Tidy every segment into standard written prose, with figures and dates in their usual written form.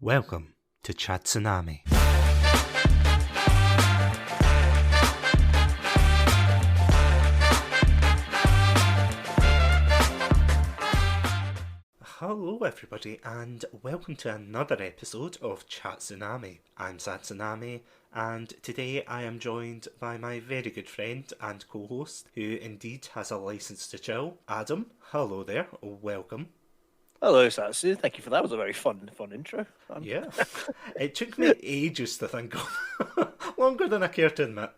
Welcome to Chat Tsunami. Hello everybody and welcome to another episode of Chat Tsunami. I'm Sad Tsunami and today I am joined by my very good friend and co-host who indeed has a license to chill, Adam. Hello there, welcome. Hello, Satsu. Thank you for that. It was a very fun intro. Yeah, it took me ages to think of. Longer than I care to admit.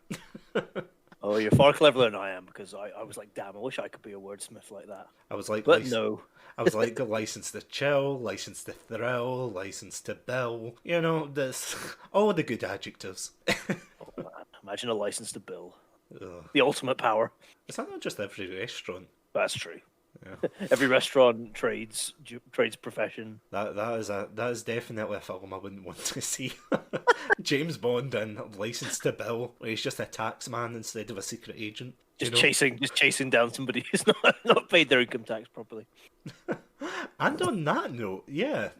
Oh, you're far cleverer than I am because I was like, damn, I wish I could be a wordsmith like that. I was like, but no. I was like, license to chill, license to thrill, license to bill. You know, this all the good adjectives. Oh, man. Imagine a license to bill. Ugh. The ultimate power. Is that not just every restaurant? That's true. Yeah. Every restaurant trades profession. That is definitely a film I wouldn't want to see. James Bond in License to Bill, where he's just a tax man instead of a secret agent. Just chasing down somebody who's not paid their income tax properly. And on that note, yeah,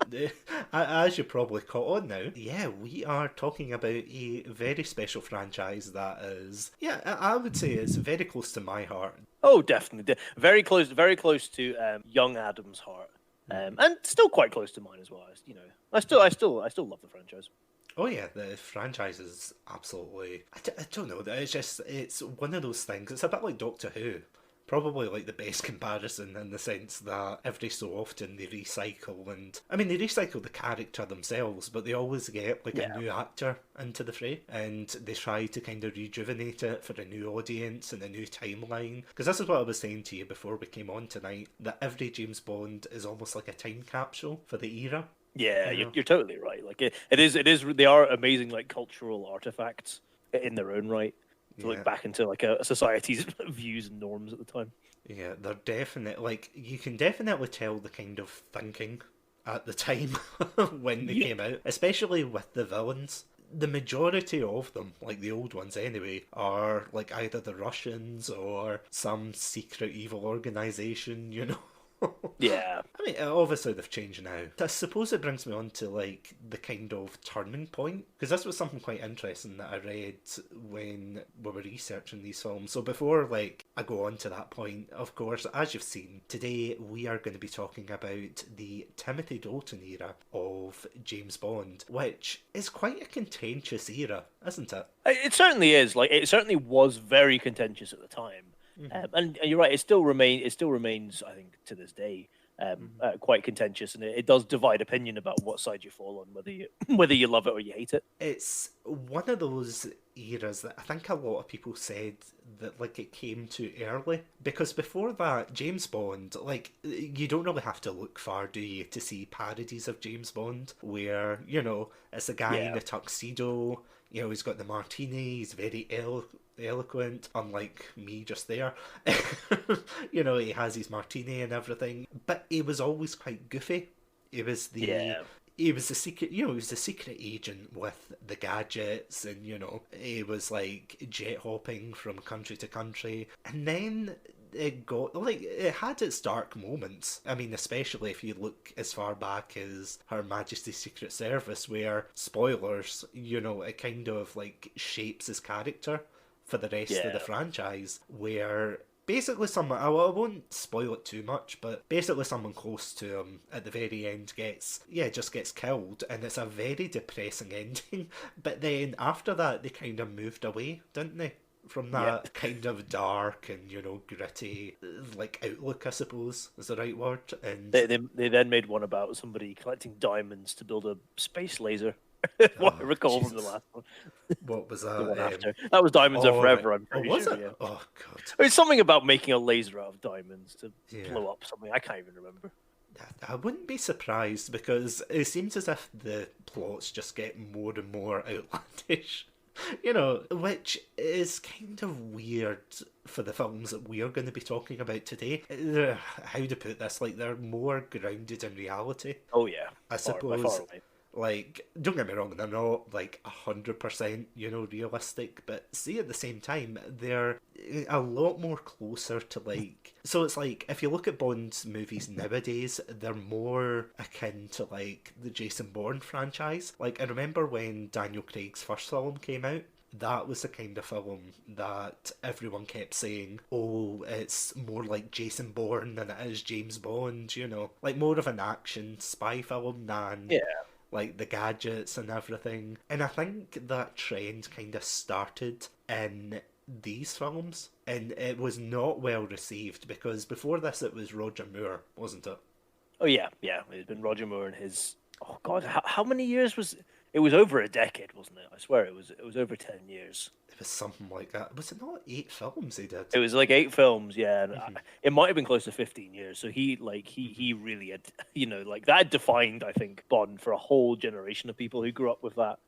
as you probably caught on now, yeah, we are talking about a very special franchise that is, yeah, I would say is very close to my heart. Oh, definitely, very close to young Adam's heart, and still quite close to mine as well. You know, I still love the franchise. Oh yeah, the franchise is absolutely, I don't know, it's one of those things, it's a bit like Doctor Who. Probably like the best comparison in the sense that every so often they recycle, and I mean they recycle the character themselves, but they always get like a new actor into the fray, and they try to kind of rejuvenate it for a new audience and a new timeline. Because this is what I was saying to you before we came on tonight, that every James Bond is almost like a time capsule for the era. Yeah, you're totally right. Like it is. They are amazing, like cultural artifacts in their own right. To look back into like a society's views and norms at the time. Yeah, they're definite. Like you can definitely tell the kind of thinking at the time when they came out, especially with the villains. The majority of them, like the old ones anyway, are like either the Russians or some secret evil organization, you know. Yeah. I mean, obviously they've changed now. I suppose it brings me on to like the kind of turning point, because this was something quite interesting that I read when we were researching these films. So before like I go on to that point, of course, as you've seen, today we are going to be talking about the Timothy Dalton era of James Bond, which is quite a contentious era, isn't it? It certainly is. Like it certainly was very contentious at the time. Mm-hmm. And you're right. It still remains. I think to this day, quite contentious, and it does divide opinion about what side you fall on, whether you love it or you hate it. It's one of those eras that I think a lot of people said that like it came too early, because before that, James Bond, like you don't really have to look far, do you, to see parodies of James Bond where it's a guy in a tuxedo. He's got the martini, he's very eloquent, unlike me just there. He has his martini and everything, but he was always quite goofy. He was the secret, he was the secret agent with the gadgets, and he was like jet hopping from country to country, and then it had its dark moments. I mean, especially if you look as far back as Her Majesty's Secret Service, where, spoilers, it kind of like shapes his character for the rest of the franchise, where basically I won't spoil it too much, but basically someone close to him at the very end just gets killed, and it's a very depressing ending. But then after that, they kind of moved away, didn't they? From that kind of dark and gritty like outlook, I suppose is the right word. And they then made one about somebody collecting diamonds to build a space laser. What I recall from the last one. What was that? That was Diamonds Are Forever. I'm pretty was sure. It? Yeah. Oh god! It's something about making a laser out of diamonds to blow up something. I can't even remember. I wouldn't be surprised, because it seems as if the plots just get more and more outlandish. Which is kind of weird for the films that we are going to be talking about today. How to put this? Like, they're more grounded in reality. Oh yeah, I suppose. Like, don't get me wrong, they're not like 100%, realistic, but see, at the same time, they're a lot more closer to like. So it's like, if you look at Bond movies nowadays, they're more akin to like the Jason Bourne franchise. Like, I remember when Daniel Craig's first film came out, that was the kind of film that everyone kept saying, oh, it's more like Jason Bourne than it is James Bond, like more of an action spy film than Yeah. like the gadgets and everything. And I think that trend kind of started in these films, and it was not well received because before this it was Roger Moore, wasn't it? Oh yeah, yeah. It's been Roger Moore and his. Oh God, how many years was it? Was over a decade, wasn't it? I swear it was. It was over 10 years. It was something like that. Was it not 8 films he did? It was like 8 films, yeah. And it might have been close to 15 years. So he really had, like that defined, I think, Bond for a whole generation of people who grew up with that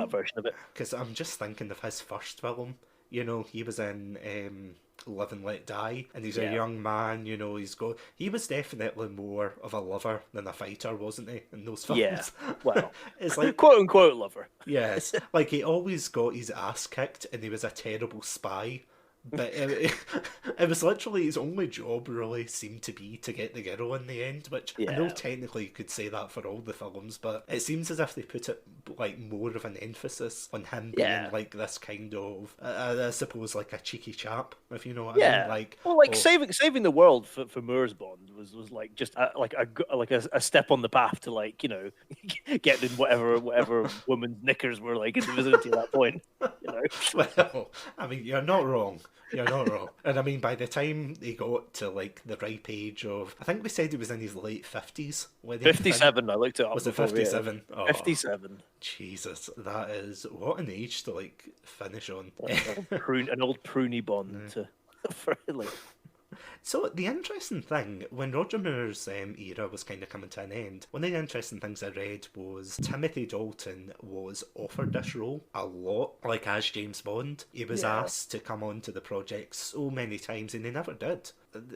version of it. Because I'm just thinking of his first film. He was in Live and Let Die, and he's a Yeah. young man. He was definitely more of a lover than a fighter, wasn't he? In those films. Yeah. Well, It's like, quote unquote lover. yes, like he always got his ass kicked, and he was a terrible spy. But it was literally his only job really seemed to be to get the girl in the end, which I know Yeah. technically you could say that for all the films, but it seems as if they put it like more of an emphasis on him being Yeah. like this kind of, I suppose, like a cheeky chap, if you know what I Yeah. mean. Like, Well, like oh, saving the world for Moore's Bond was like just a step on the path to like getting in whatever woman's knickers were like in the vicinity at that point. well, I mean, you're not wrong. You're not wrong. And I mean, by the time he got to like the ripe age of, I think we said he was in his late 50s when he 57. I looked it up. Was it before, yeah. 57? Oh, 57. Jesus, that is what an age to like finish on. An old pruny Bond to for like. So the interesting thing, when Roger Moore's era was kind of coming to an end, one of the interesting things I read was Timothy Dalton was offered this role a lot, like as James Bond. He was Yeah. asked to come onto the project so many times, and he never did.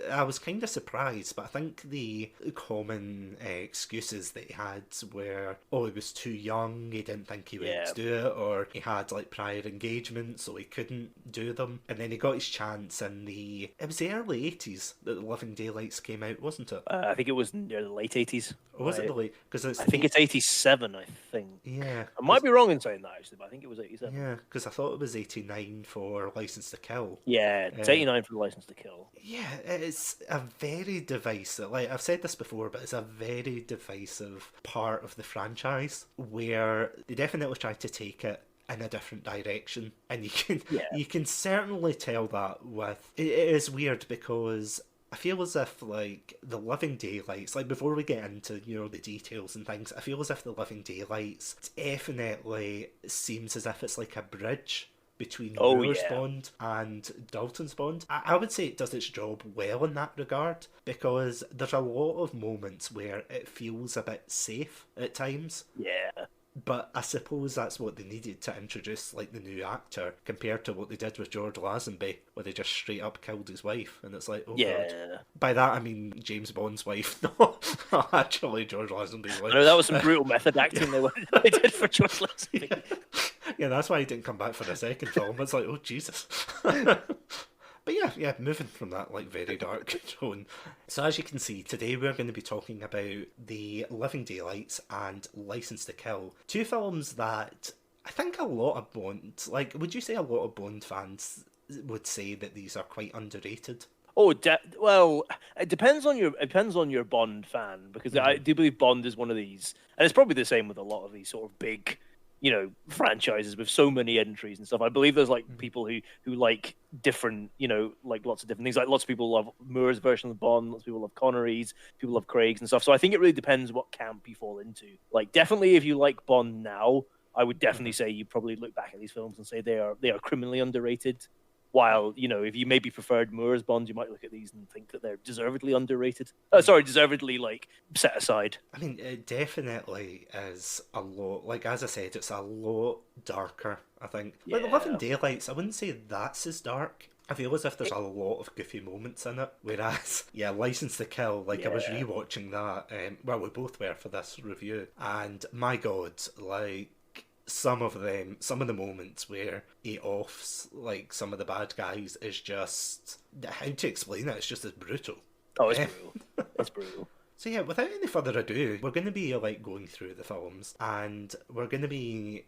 I was kind of surprised, but I think the common excuses that he had were, oh, he was too young, he didn't think he would Yeah. do it, or he had like prior engagements, so he couldn't do them. And then he got his chance in it was the early 80s that The Living Daylights came out, wasn't it? I think it was near the late 80s. Or was it the late? Because I think it's 87. I think. yeah, I might be wrong in saying that actually, but I think it was 87. yeah, because I thought it was 89 for License to Kill. Yeah, it's 89 for the License to Kill. Yeah, it's a very divisive, like I've said this before, but it's a very divisive part of the franchise where they definitely try to take it in a different direction, and you can certainly tell that with it is weird because I feel as if like the Living Daylights, like before we get into the details and things, I feel as if the Living Daylights definitely seems as if it's like a bridge between Moore's Bond and Dalton's Bond. I would say it does its job well in that regard because there's a lot of moments where it feels a bit safe at times. Yeah. But I suppose that's what they needed to introduce like the new actor compared to what they did with George Lazenby, where they just straight up killed his wife, and it's like, oh Yeah. god. By that I mean James Bond's wife, not actually George Lazenby's wife. I know that was some brutal method acting they did for George Lazenby. Yeah, that's why he didn't come back for the second film. It's like, oh Jesus. But yeah, moving from that like very dark tone. So as you can see, today we're going to be talking about The Living Daylights and License to Kill. Two films that I think a lot of Bond, like, would you say a lot of Bond fans would say that these are quite underrated? Oh, well, it depends on your Bond fan because I do believe Bond is one of these, and it's probably the same with a lot of these sort of big, franchises with so many entries and stuff. I believe there's like people who like different, like lots of different things. Like lots of people love Moore's version of Bond, lots of people love Connery's, people love Craig's and stuff. So I think it really depends what camp you fall into. Like definitely if you like Bond now, I would definitely say you probably look back at these films and say they are criminally underrated. While, if you maybe preferred Moore's Bond, you might look at these and think that they're deservedly underrated. Deservedly, like, set aside. I mean, it definitely is a lot, like, as I said, it's a lot darker, I think. Like, The Living Daylights, I wouldn't say that's as dark, I feel as if there's a lot of goofy moments in it, whereas, yeah, License to Kill, like, I was Yeah. rewatching that, well, we both were for this review, and my god, like, some of the moments where he offs, like, some of the bad guys is just, how to explain it, it's just as brutal. Oh, it's Eh, brutal. It's brutal. So yeah, without any further ado, we're going to be like going through the films, and we're going to be,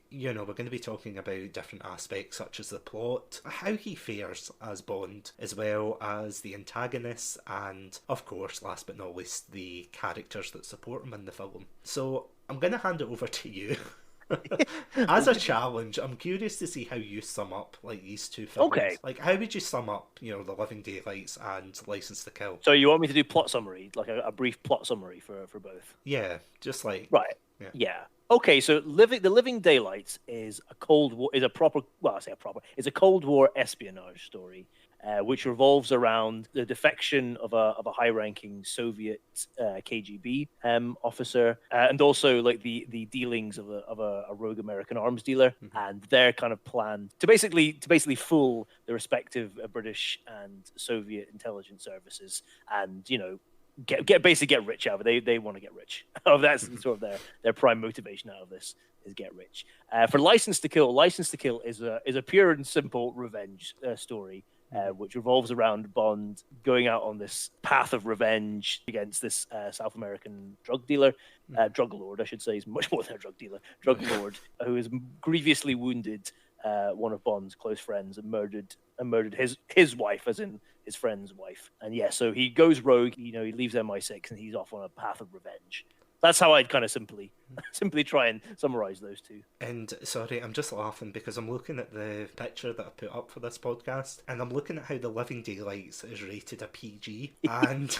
talking about different aspects such as the plot, how he fares as Bond, as well as the antagonists, and of course, last but not least, the characters that support him in the film. So I'm going to hand it over to you. As a challenge, I'm curious to see how you sum up like these two films. Okay. Like, how would you sum up, The Living Daylights and License to Kill? So you want me to do plot summary, like a brief plot summary for both? Yeah, just like Right. yeah. Yeah. Okay. So the Living Daylights is a Cold War is a proper well I say a proper it's a Cold War espionage story, which revolves around the defection of a high-ranking Soviet KGB officer, and also like the dealings of a rogue American arms dealer, and their kind of plan to basically fool the respective British and Soviet intelligence services, and get rich out of it. They want to get rich. Oh, that's sort of their prime motivation out of this is get rich. For License to Kill is a pure and simple revenge story, which revolves around Bond going out on this path of revenge against this South American drug dealer, drug lord, I should say. He's much more than a drug dealer, drug lord, who has grievously wounded one of Bond's close friends and murdered his wife, as in his friend's wife. And yeah, so he goes rogue. He leaves MI6 and he's off on a path of revenge. That's how I'd kind of simply try and summarize those two. And sorry, I'm just laughing because I'm looking at the picture that I put up for this podcast, and I'm looking at how The Living Daylights is rated a PG, and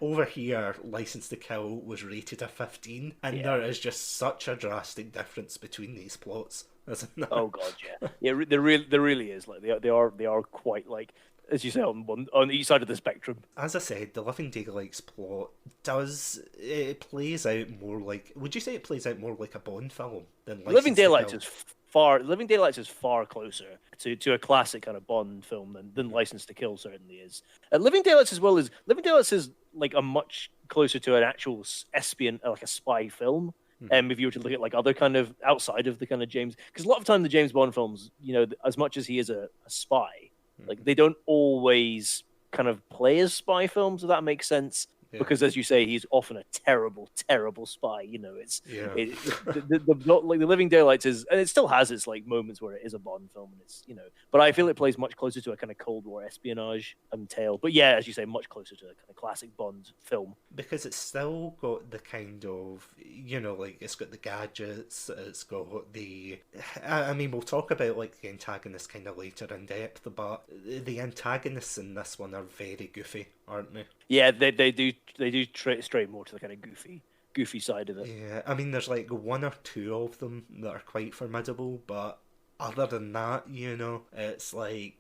over here, License to Kill was rated a 15, and there is just such a drastic difference between these plots, isn't there? Oh god, yeah, yeah. There really is. Like they are quite, like, as you say, on each side of the spectrum. As I said, the Living Daylights plot plays out more like. Would you say it plays out more like a Bond film than Living Daylights Kill? is far closer to a classic kind of Bond film than License to Kill certainly is. Living Daylights is like a much closer to an actual espion, like a spy film. If you were to look at like other kind of outside of the kind of James, because a lot of time the James Bond films, as much as he is a spy, like they don't always kind of play as spy films, if that makes sense. Yeah. Because, as you say, he's often a terrible, terrible spy. It's like The Living Daylights is, and it still has its like moments where it is a Bond film, and it's but I feel it plays much closer to a kind of Cold War espionage tale. But yeah, as you say, much closer to a kind of classic Bond film, because it's still got the kind of like it's got the gadgets, it's got the. I mean, we'll talk about like the antagonists kind of later in depth, but the antagonists in this one are very goofy, aren't they? Yeah, they do stray more to the kind of goofy side of it. Yeah, I mean, there's like one or two of them that are quite formidable, but other than that, it's like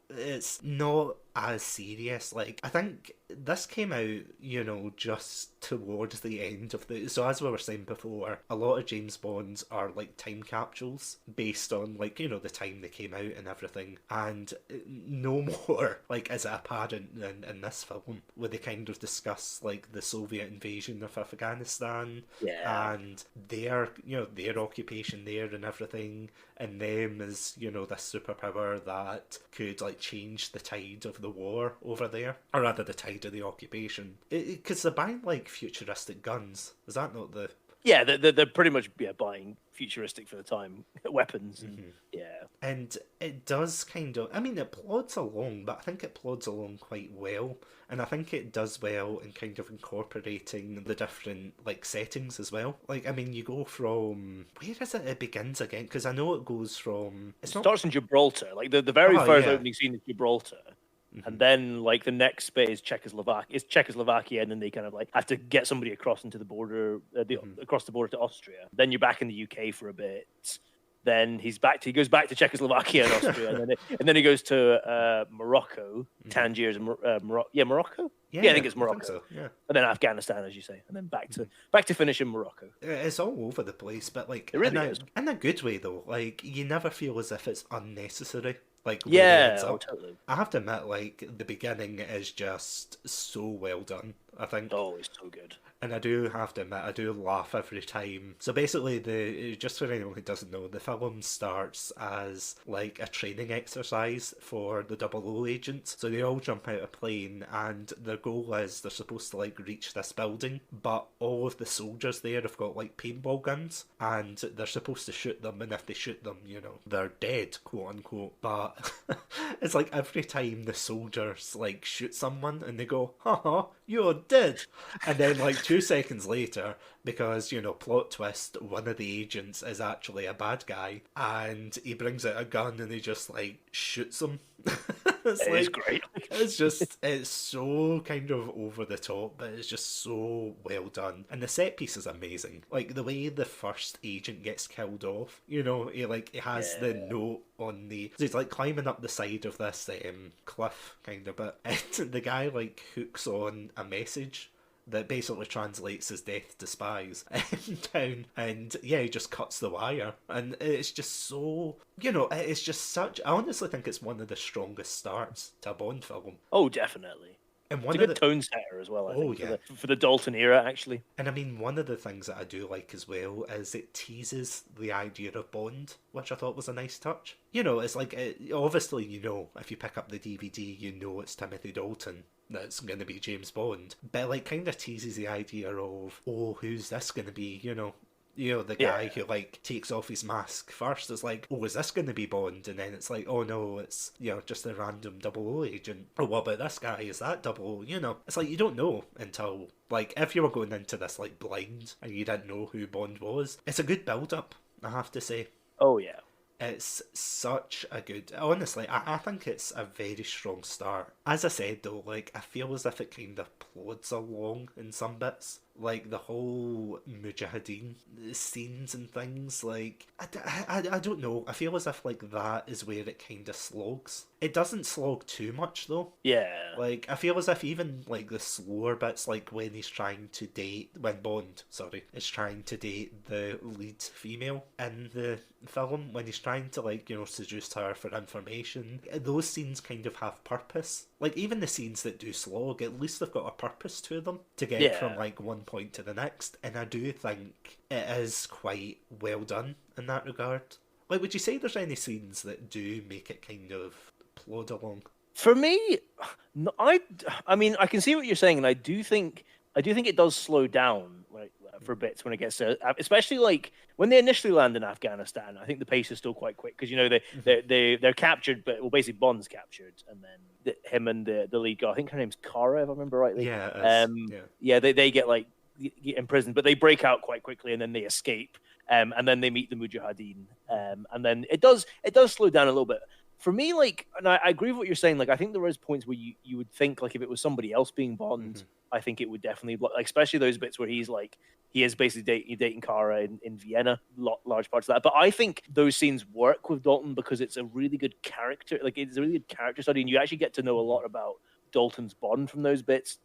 it's not as serious. Like, I think this came out, just towards the end of the. So, as we were saying before, a lot of James Bonds are like time capsules based on like, the time they came out and everything. And no more, like, is it apparent in this film where they kind of discuss like the Soviet invasion of Afghanistan and their occupation there and everything, and them as, this superpower that could like change the tide of the war over there, or rather the tide of the occupation, because they're buying like futuristic guns. Is that not the Yeah, they're pretty much buying futuristic for the time weapons. And it does kind of, I mean, it plods along, but I think it plods along quite well, and I think it does well in kind of incorporating the different like settings as well. Like, I mean, you go from, where is it begins again? Because I know it goes from, it starts in Gibraltar. Like the very first opening scene is Gibraltar. And then, like, the next bit is Czechoslovakia, and then they kind of like have to get somebody across into the border, across the border to Austria. Then you're back in the UK for a bit. Then he goes back to Czechoslovakia and Austria, and then he goes to Morocco, Tangiers, and Morocco. Yeah, Morocco. Yeah, I think it's Morocco. So, yeah. And then Afghanistan, as you say, and then back to finish in Morocco. It's all over the place, but like it really is. In a good way though. Like, you never feel as if it's unnecessary. like where he ends Yeah, oh up. totally. I have to admit, like the beginning is just so well done. I think. Oh, it's so good. And I do have to admit, I do laugh every time. So basically, just for anyone who doesn't know, the film starts as like a training exercise for the double O agents. So they all jump out of a plane, and their goal is they're supposed to like reach this building, but all of the soldiers there have got like paintball guns, and they're supposed to shoot them. And if they shoot them, they're dead, quote unquote. But it's like every time the soldiers like shoot someone, and they go, "Haha, you're dead," and then like 2 seconds later, because plot twist, one of the agents is actually a bad guy, and he brings out a gun and he just like shoots him. It is great. It's so kind of over the top, but it's just so well done. And the set piece is amazing. Like the way the first agent gets killed off, he has the note on so he's like climbing up the side of this cliff kind of bit, and the guy like hooks on a message that basically translates as death to spies down, and he just cuts the wire, and it's just so, it's just such, I honestly think it's one of the strongest starts to a Bond film. Oh, definitely. And it's a good tone setter as well, I think, yeah. for the Dalton era, actually. And I mean, one of the things that I do like as well is it teases the idea of Bond, which I thought was a nice touch. It's like, obviously, if you pick up the DVD, it's Timothy Dalton that's going to be James Bond. But, like, kind of teases the idea of, oh, who's this going to be, the guy who, like, takes off his mask first is like, oh, is this going to be Bond? And then it's like, oh, no, it's, just a random 00 agent. Oh, what about this guy? Is that 00? It's like, you don't know until, like, if you were going into this, like, blind and you didn't know who Bond was. It's a good build-up, I have to say. Oh, yeah. It's such a good... Honestly, I think it's a very strong start. As I said, though, like, I feel as if it kind of plods along in some bits. Like, the whole Mujahideen scenes and things, like... I don't know. I feel as if, like, that is where it kind of slogs. It doesn't slog too much, though. Yeah. Like, I feel as if even, like, the slower bits, like, when he's trying to date... When Bond, is trying to date the lead female in the film, when he's trying to, like, seduce her for information, those scenes kind of have purpose. Like, even the scenes that do slog, at least they've got a purpose to them to get from, like, one point to the next, and I do think it is quite well done in that regard. Like, would you say there's any scenes that do make it kind of plod along? For me, I mean, I can see what you're saying, and I do think it does slow down, like, for bits when it gets to, especially like when they initially land in Afghanistan. I think the pace is still quite quick because they're captured, but basically Bond's captured, and then him and the lead girl, I think her name's Kara, if I remember rightly. Yeah. They get like imprisoned, but they break out quite quickly, and then they escape, and then they meet the Mujahideen, and then it does slow down a little bit. For me, like, and I agree with what you're saying. Like, I think there is points where you would think, like, if it was somebody else being Bond, I think it would definitely, like, especially those bits where he's like, he is basically dating Kara in Vienna, large parts of that. But I think those scenes work with Dalton because it's a really good character, like, it's a really good character study, and you actually get to know a lot about Dalton's Bond from those bits,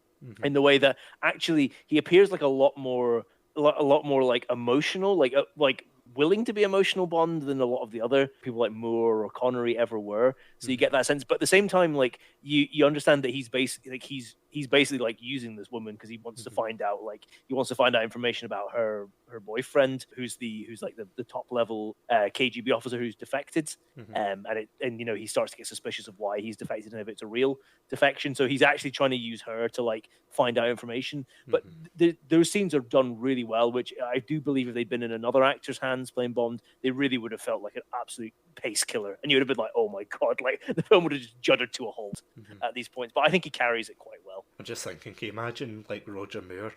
in the way that actually he appears like a lot more like emotional, like willing to be emotional Bond than a lot of the other people like Moore or Connery ever were. So you get that sense, but at the same time, like you understand that he's basically like he's basically like using this woman because he wants to find out information about her boyfriend who's like the top level KGB officer who's defected, and he starts to get suspicious of why he's defected and if it's a real defection. So he's actually trying to use her to like find out information. But those scenes are done really well, which I do believe if they'd been in another actor's hands playing Bond, they really would have felt like an absolute pace killer, and you would have been like, oh my god, like the film would have just juddered to a halt at these points. But I think he carries it quite well. I'm just thinking, can you imagine like Roger Moore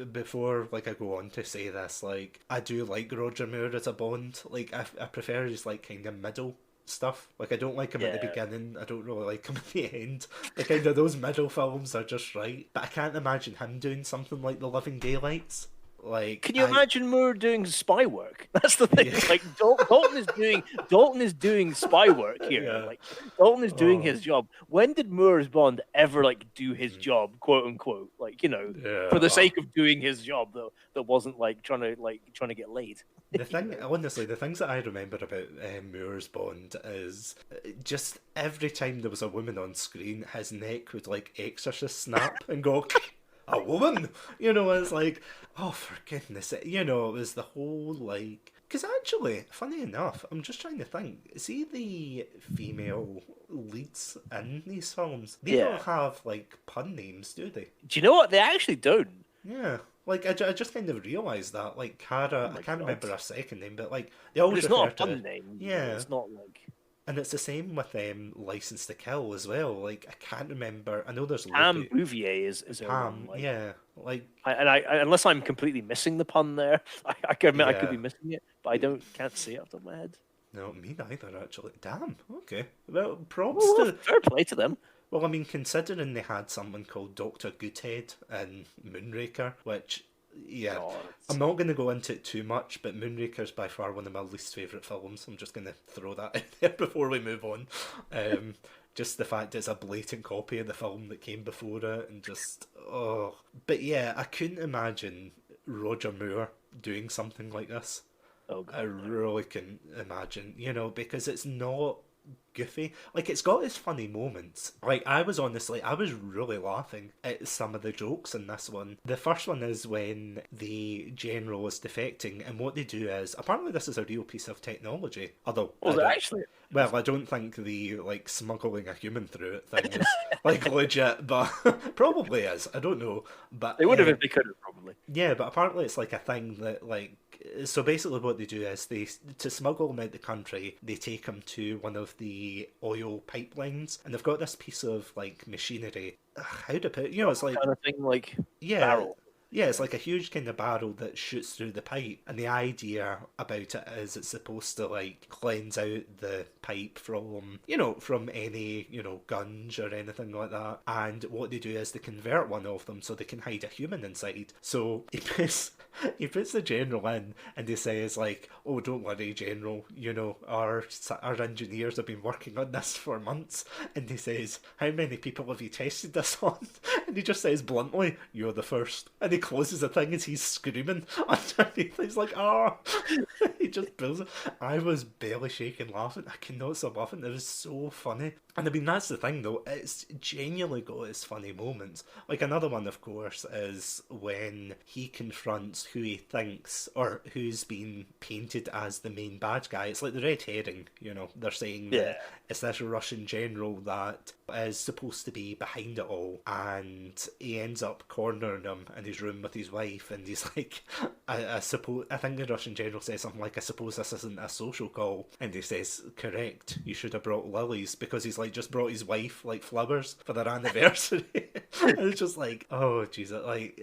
before like I go on to say this, like I do like Roger Moore as a Bond. Like I prefer his like kind of middle stuff. Like I don't like him at the beginning, I don't really like him at the end. Like kind of those middle films are just right. But I can't imagine him doing something like The Living Daylights. Like, Can you imagine Moore doing spy work? That's the thing. Yeah. Like Dalton is doing spy work here. Yeah. Like Dalton is doing Oh, his job. When did Moore's Bond ever like do his mhm. job, quote unquote? Like, Yeah. for the Oh. sake of doing his job, though, that wasn't like trying to get laid. The thing, honestly, the things that I remember about Moore's Bond is just every time there was a woman on screen, his neck would like exorcist snap and go, a woman? It's like, oh, for goodness sake. It was the whole like. Because actually, funny enough, I'm just trying to think. See the female leads in these films? They Yeah. don't have like pun names, do they? Do you know what? They actually don't. Yeah. Like, I just kind of realised that. Like, Cara, Oh I my can't God. remember her second name, but, like, they But always it's refer not a to. pun name. Yeah. It's not like And it's the same with License to Kill as well. Like, I can't remember. I know there's Pam Lupe. Bouvier is her Pam, one. Like, yeah. Like, unless I'm completely missing the pun there, I can admit I could Yeah. be missing it, but I can't see it off the top of my head. no, me neither, actually. Damn, okay. Well, props Well, to. fair play to them. Well, I mean, considering they had someone called Dr. Goodhead in Moonraker, which, yeah, God. I'm not going to go into it too much, but Moonraker's by far one of my least favourite films. I'm just going to throw that in there before we move on. Just the fact it's a blatant copy of the film that came before it, and just, oh. But yeah, I couldn't imagine Roger Moore doing something like this. Oh, I God. really couldn't imagine, because it's not goofy. Like, it's got its funny moments. Like, I was really laughing at some of the jokes in this one. The first one is when the general is defecting, and what they do is, apparently this is a real piece of technology. Although, Was it actually? well, I don't think the, like, smuggling a human through it thing is, like, legit, but probably is. I don't know. But They would have if they could have, probably. yeah, but apparently it's like a thing that, like, so basically what they do is to smuggle them out the country, they take them to one of the oil pipelines, and they've got this piece of, like, machinery. How to put it? It's like, Kind of thing, like yeah, barrel. yeah, it's like a huge kind of barrel that shoots through the pipe, and the idea about it is it's supposed to, like, cleanse out the pipe from, from any, gunge or anything like that. And what they do is they convert one of them so they can hide a human inside. So he puts the general in, and he says, like, oh, don't worry, General, our engineers have been working on this for months. And he says, how many people have you tested this on? And he just says bluntly, you're the first. And he closes the thing as he's screaming underneath. He's like, oh. He just pulls it. I was barely shaking laughing. I cannot stop laughing. It was so funny. And I mean, that's the thing though, it's genuinely got its funny moments. Like, another one, of course, is when he confronts who he thinks, or who's been painted as the main bad guy. It's like the red herring, they're saying Yeah. that it's this Russian general that is supposed to be behind it all, and he ends up cornering him in his room with his wife, and he's like, I think the Russian general says something like, I suppose this isn't a social call, and he says, correct, you should have brought lilies, because he's like just brought his wife like flowers for their anniversary. And it's just like, oh Jesus, like,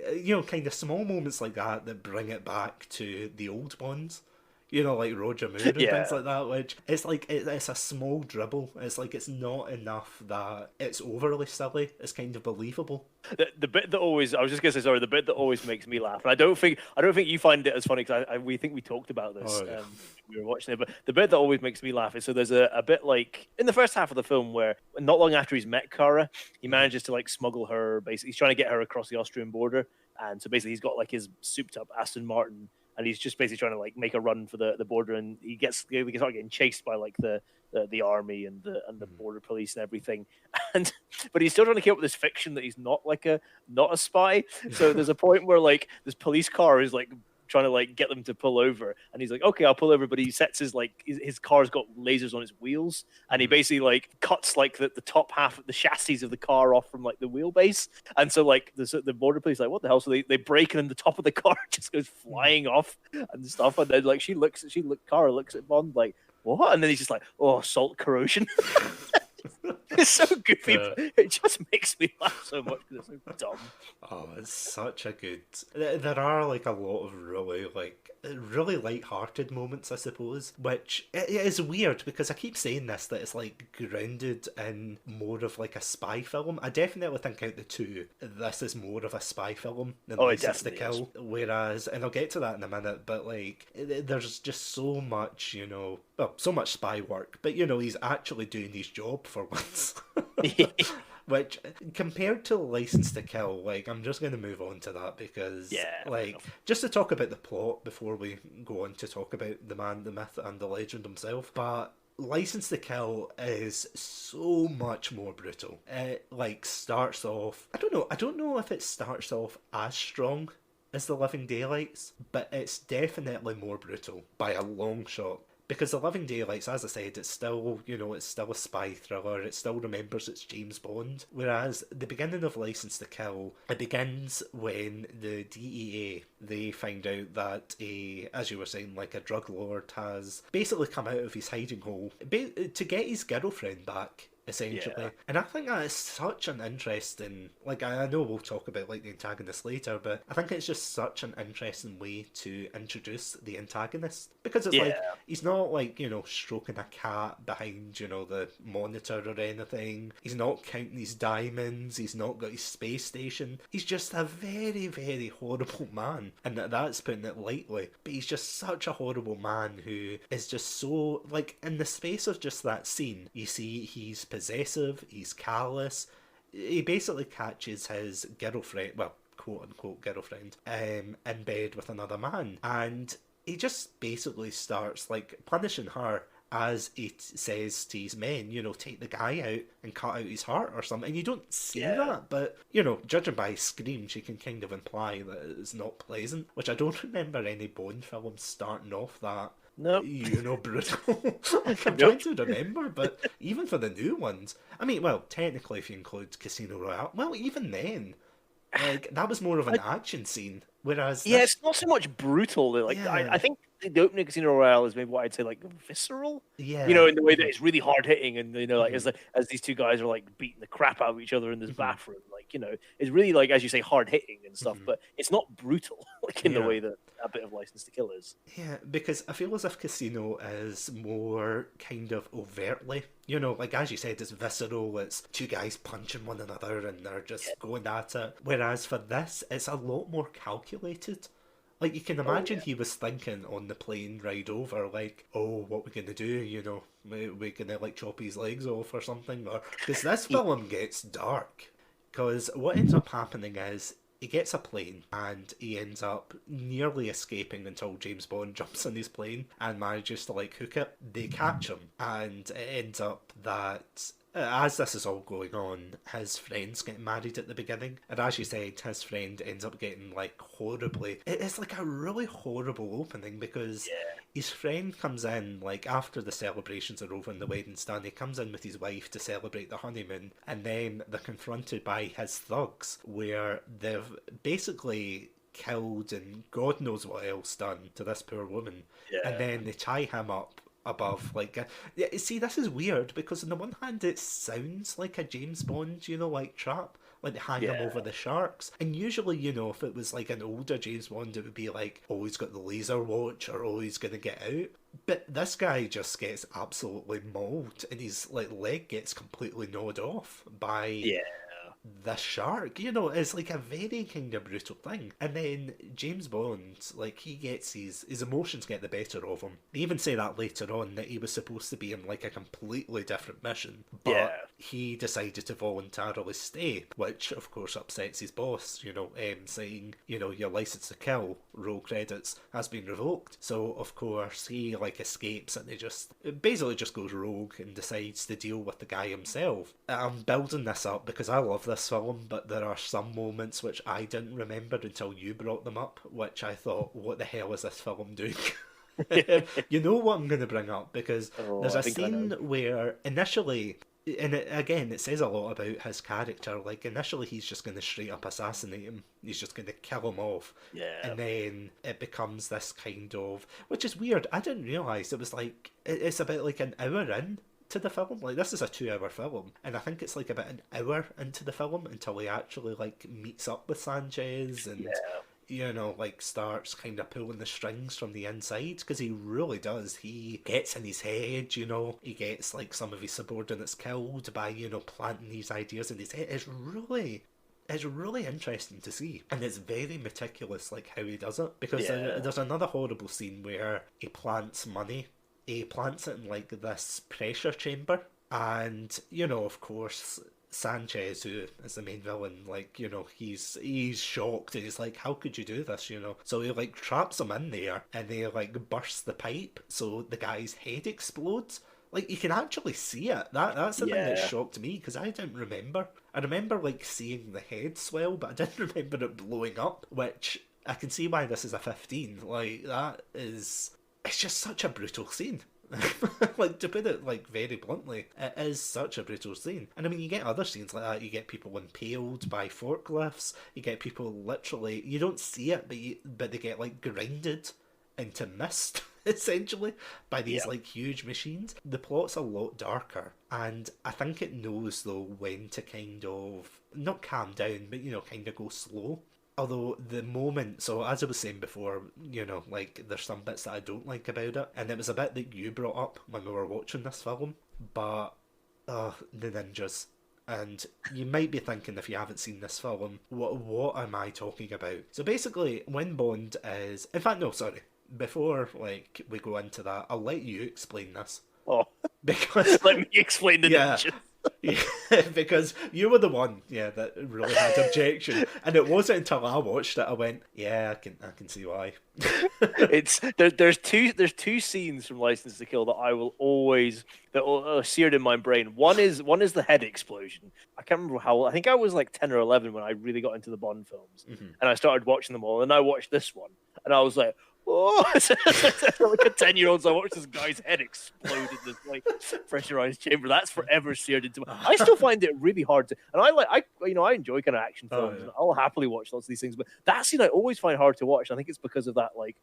kind of small moments like that bring it back to the old ones. Like Roger Moore and Yeah. things like that, which it's like, it's a small dribble. It's like, it's not enough that it's overly silly. It's kind of believable. The bit that always, I was just gonna say, sorry, the bit that always makes me laugh, and I don't think you find it as funny, because we think we talked about this Oh, yeah. when we were watching it, but the bit that always makes me laugh is, so there's a bit like in the first half of the film where not long after he's met Kara, he manages to like smuggle her, basically he's trying to get her across the Austrian border, and so basically he's got like his souped up Aston Martin, and he's just basically trying to like make a run for the border, and we can start getting chased by like the army and the border police and everything, but he's still trying to keep up with this fiction that he's not a spy. So there's a point where like this police car is like trying to like get them to pull over, and he's like, okay, I'll pull over, but he sets his car's got lasers on its wheels, and he basically like cuts like the top half of the chassis of the car off from like the wheelbase, and so like the border police like, what the hell? So they break, and then the top of the car just goes flying off and stuff, and then like Kara looks at Bond like, what? And then he's just like, oh, salt corrosion. It's so goofy. Uh, It just makes me laugh so much because it's so dumb. Oh, it's such a good. There are like a lot of really light-hearted moments, I suppose. Which it is weird because I keep saying this that it's like grounded in more of like a spy film. I definitely think out the two, this is more of a spy film than Oh, it License to definitely is. Kill. Whereas, and I'll get to that in a minute, but like there's just so much, well, so much spy work. But he's actually doing his job for once. Which, compared to License to Kill, like, I'm just going to move on to that because, Yeah, fair like, enough. just to talk about the plot before we go on to talk about the man, the myth, and the legend himself. But License to Kill is so much more brutal. It, like, starts off. I don't know if it starts off as strong as The Living Daylights, but it's definitely more brutal by a long shot. Because The Living Daylights, as I said, it's still, it's still a spy thriller. It still remembers it's James Bond. Whereas the beginning of License to Kill, it begins when the DEA, they find out that as you were saying, like a drug lord has basically come out of his hiding hole to get his girlfriend back, essentially. Yeah. And I think that is such an interesting, like, I know we'll talk about like the antagonist later, but I think it's just such an interesting way to introduce the antagonist because it's like Yeah. he's not like stroking a cat behind the monitor or anything. He's not counting his diamonds. He's not got his space station. He's just a very, very horrible man, and that's putting it lightly. But he's just such a horrible man who is just so, like, in the space of just that scene, you see he's possessive, he's callous. He basically catches his girlfriend, well, quote unquote girlfriend, in bed with another man, and he just basically starts like punishing her as he says to his men, take the guy out and cut out his heart or something. And you don't see Yeah. that, but judging by his screams, you can kind of imply that it's not pleasant. Which I don't remember any Bond films starting off that Nope. brutal. Like, I'm Nope. trying to remember, but even for the new ones, I mean, well, technically, if you include Casino Royale, well, even then, like, that was more of an action scene, whereas Yeah, this, it's not so much brutal. Like yeah, I think the opening Casino Royale is maybe what I'd say like visceral. yeah, In the way that it's really hard hitting, and like as these two guys are like beating the crap out of each other in this bathroom, like it's really like as you say hard hitting and stuff, but it's not brutal like in the yeah. way that a bit of License to Kill is. Yeah, because I feel as if Casino is more kind of overtly, like as you said, it's visceral, it's two guys punching one another and they're just going at it. Whereas for this, it's a lot more calculated. Like, you can imagine he was thinking on the plane ride over, like, oh, what we gonna do, we're gonna, like, chop his legs off or something, or... Because this film gets dark. Because what ends up happening is, he gets a plane, and he ends up nearly escaping until James Bond jumps on his plane and manages to, like, hook it. They catch him, and it ends up that... As this is all going on, his friend's getting married at the beginning, and as you said, his friend ends up getting like horribly. It's like a really horrible opening because his friend comes in like after the celebrations are over and the wedding's done. He comes in with his wife to celebrate the honeymoon, and then they're confronted by his thugs, where they've basically killed and God knows what else done to this poor woman, and then they tie him up above yeah, see, this is weird because on the one hand it sounds like a James Bond like trap, like they hang him over the sharks, and usually if it was like an older James Bond it would be like, oh, he's got the laser watch, or oh, he's gonna get out. But this guy just gets absolutely mauled and his like leg gets completely gnawed off by the shark. It's like a very kind of brutal thing. And then James Bond, like, he gets his emotions get the better of him. They even say that later on, that he was supposed to be in like a completely different mission, but he decided to voluntarily stay, which of course upsets his boss, saying, your license to kill, roll credits, has been revoked. So of course he like escapes, and he just basically just goes rogue and decides to deal with the guy himself. I'm building this up because I love this film, but there are some moments which I didn't remember until you brought them up, which I thought, what the hell is this film doing? You know what I'm going to bring up, because there's a scene where initially, and again, it says a lot about his character, like initially he's just going to straight up assassinate him, he's just going to kill him off, and then it becomes this kind of, which is weird, I didn't realise it was like, it's about like an hour in to the film. Like, this is a 2 hour film, and I think it's like about an hour into the film until he actually like meets up with Sanchez and like starts kind of pulling the strings from the inside, because he really does. He gets in his head, he gets like some of his subordinates killed by, planting these ideas in his head. It's really interesting to see, and it's very meticulous, like how he does it, because there's another horrible scene where he plants money. He plants it in like this pressure chamber, and of course Sanchez, who is the main villain, like he's shocked, and he's like, "How could you do this?" So he like traps him in there, and they like burst the pipe, so the guy's head explodes. Like, you can actually see it. That's the thing that shocked me, because I didn't remember. I remember, like, seeing the head swell, but I didn't remember it blowing up, which I can see why this is a 15. Like, it's just such a brutal scene. Like, to put it, like, very bluntly, it is such a brutal scene. And, I mean, you get other scenes like that. You get people impaled by forklifts. You get people literally... You don't see it, but they get, like, grinded into mist, essentially, by these like huge machines. The plot's a lot darker, and I think it knows though when to kind of not calm down, but kind of go slow. Although the moment, so as I was saying before, like there's some bits that I don't like about it, and it was a bit that you brought up when we were watching this film, but the ninjas. And you might be thinking, if you haven't seen this film, what am I talking about? So basically, when Bond is... In fact, no, sorry. Before like we go into that, I'll let you explain this. Oh, because let me explain the ninja. Yeah, because you were the one, that really had objection, and it wasn't until I watched it I went, I can see why. There's two scenes from License to Kill that I will always that are seared in my brain. One is the head explosion. I can't remember how. I think I was like 10 or 11 when I really got into the Bond films, and I started watching them all. And I watched this one, and I was like, oh, like a 10-year-old, so I watched this guy's head explode in this like pressurized chamber. That's forever seared into my... I still find it really hard to, and I enjoy kind of action films, and I'll happily watch lots of these things, but that scene I always find hard to watch. I think it's because of that like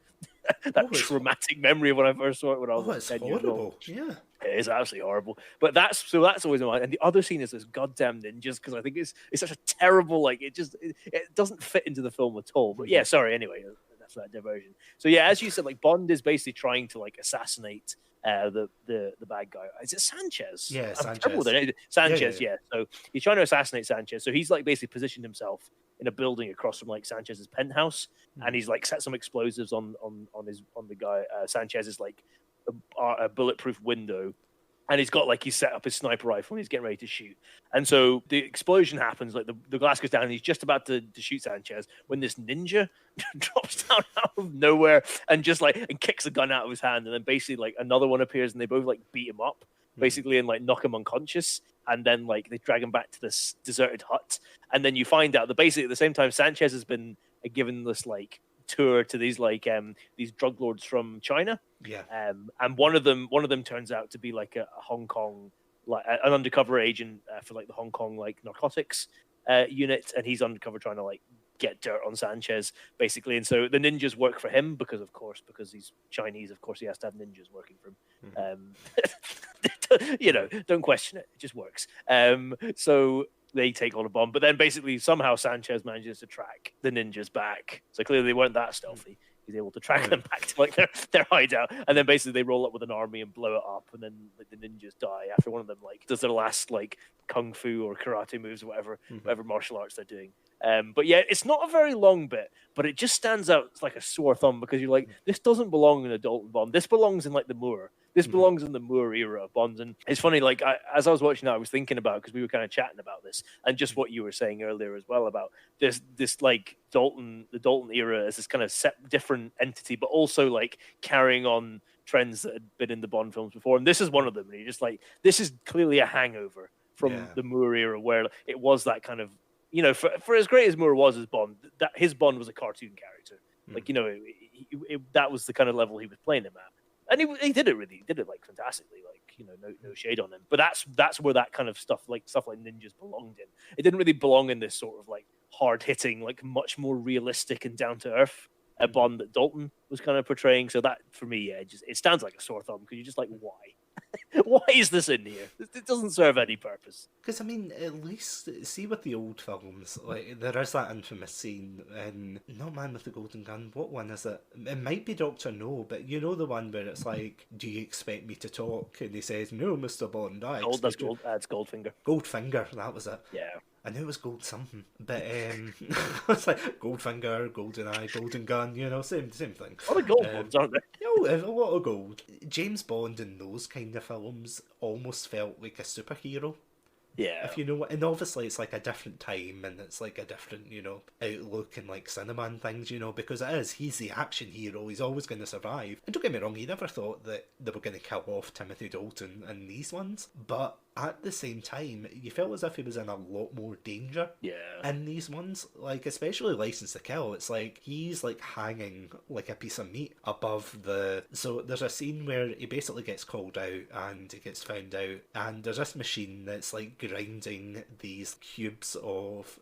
that traumatic memory of when I first saw it when I was 10 years old. Yeah. It is absolutely horrible, but that's always in mind. And the other scene is this goddamn ninjas, because I think it's such a terrible, like it doesn't fit into the film at all. But sorry. Anyway, that's that diversion. So as you said, like Bond is basically trying to like assassinate the bad guy. Is it Sanchez? Yeah, Sanchez. Yeah. So he's trying to assassinate Sanchez. So he's like basically positioned himself in a building across from like Sanchez's penthouse, and he's like set some explosives on the guy Sanchez's like a bulletproof window, and he's set up his sniper rifle and he's getting ready to shoot. And so the explosion happens, like the glass goes down, and he's just about to shoot Sanchez when this ninja drops down out of nowhere and just and kicks the gun out of his hand, and then basically like another one appears, and they both like beat him up basically and like knock him unconscious, and then like they drag him back to this deserted hut, and then you find out that basically at the same time Sanchez has been given this like tour to these these drug lords from China, and one of them turns out to be like a Hong Kong, like an undercover agent for like the Hong Kong like narcotics unit, and he's undercover trying to like get dirt on Sanchez basically. And so the ninjas work for him because he's Chinese, of course he has to have ninjas working for him. Don't question it just works. So they take on a bomb, but then basically somehow Sanchez manages to track the ninjas back. So clearly they weren't that stealthy. He's able to track them back to like their hideout, and then basically they roll up with an army and blow it up, and then like the ninjas die after one of them like does their last like kung fu or karate moves or whatever martial arts they're doing. But it's not a very long bit, but it just stands out like a sore thumb, because you're like, this doesn't belong in a Dalton Bond. This belongs in like the Moore. This belongs in the Moore era of Bonds. And it's funny, like as I was watching that, I was thinking about, because we were kind of chatting about this, and just what you were saying earlier as well about this like the Dalton era as this kind of different entity, but also like carrying on trends that had been in the Bond films before. And this is one of them. And you're just like, this is clearly a hangover from the Moore era, where it was that kind of, for as great as Moore was as Bond, that his Bond was a cartoon character. Like, that was the kind of level he was playing him at. And he did it like fantastically, like, no shade on him. But that's where that kind of stuff like ninjas belonged in. It didn't really belong in this sort of like hard hitting, like much more realistic and down to earth Bond that Dalton was kind of portraying. So that for me, it stands like a sore thumb, because you're just like, why? Why is this in here? It doesn't serve any purpose. Because, I mean, at least, see with the old films, like, there is that infamous scene in, not Man with the Golden Gun, what one is it? It might be Doctor No, but you know the one where it's like, do you expect me to talk? And he says, no, Mr. Bond, I expect you... That's Goldfinger. Goldfinger, that was it. Yeah. I knew it was gold something, but it's like Goldfinger, Golden Eye, Golden Gun, you know, same thing. A lot of gold ones, aren't there? You know, a lot of gold. James Bond in those kind of films almost felt like a superhero. Yeah. If you know what, and obviously it's like a different time and it's like a different, you know, outlook and like cinema and things, you know, because he's the action hero, he's always going to survive. And don't get me wrong, he never thought that they were going to kill off Timothy Dalton in these ones, but at the same time, you felt as if he was in a lot more danger in these ones. Like, especially License to Kill, it's like he's like hanging like a piece of meat above the... So there's a scene where he basically gets called out and he gets found out, and there's this machine that's like grinding these cubes of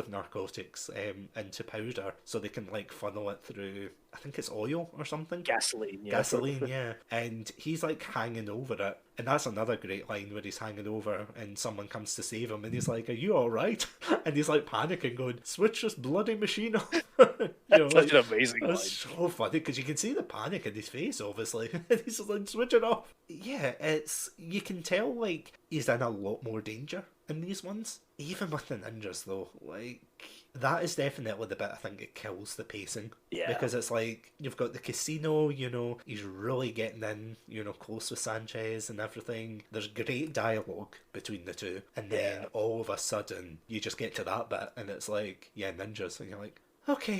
narcotics into powder so they can like funnel it through, I think it's oil or something. Gasoline, yeah. And he's like hanging over it. And that's another great line where he's hanging over and someone comes to save him and he's like, are you alright? And he's like panicking going, switch this bloody machine off. That's such an amazing line. It's so funny because you can see the panic in his face, obviously. And he's just like, switch it off. Yeah, you can tell like he's in a lot more danger in these ones. Even with the ninjas though, like, that is definitely the bit I think it kills the pacing. Yeah. Because it's like, you've got the casino, you know, he's really getting in, you know, close with Sanchez and everything. There's great dialogue between the two. And then all of a sudden, you just get to that bit and it's like, yeah, ninjas. And you're like, okay,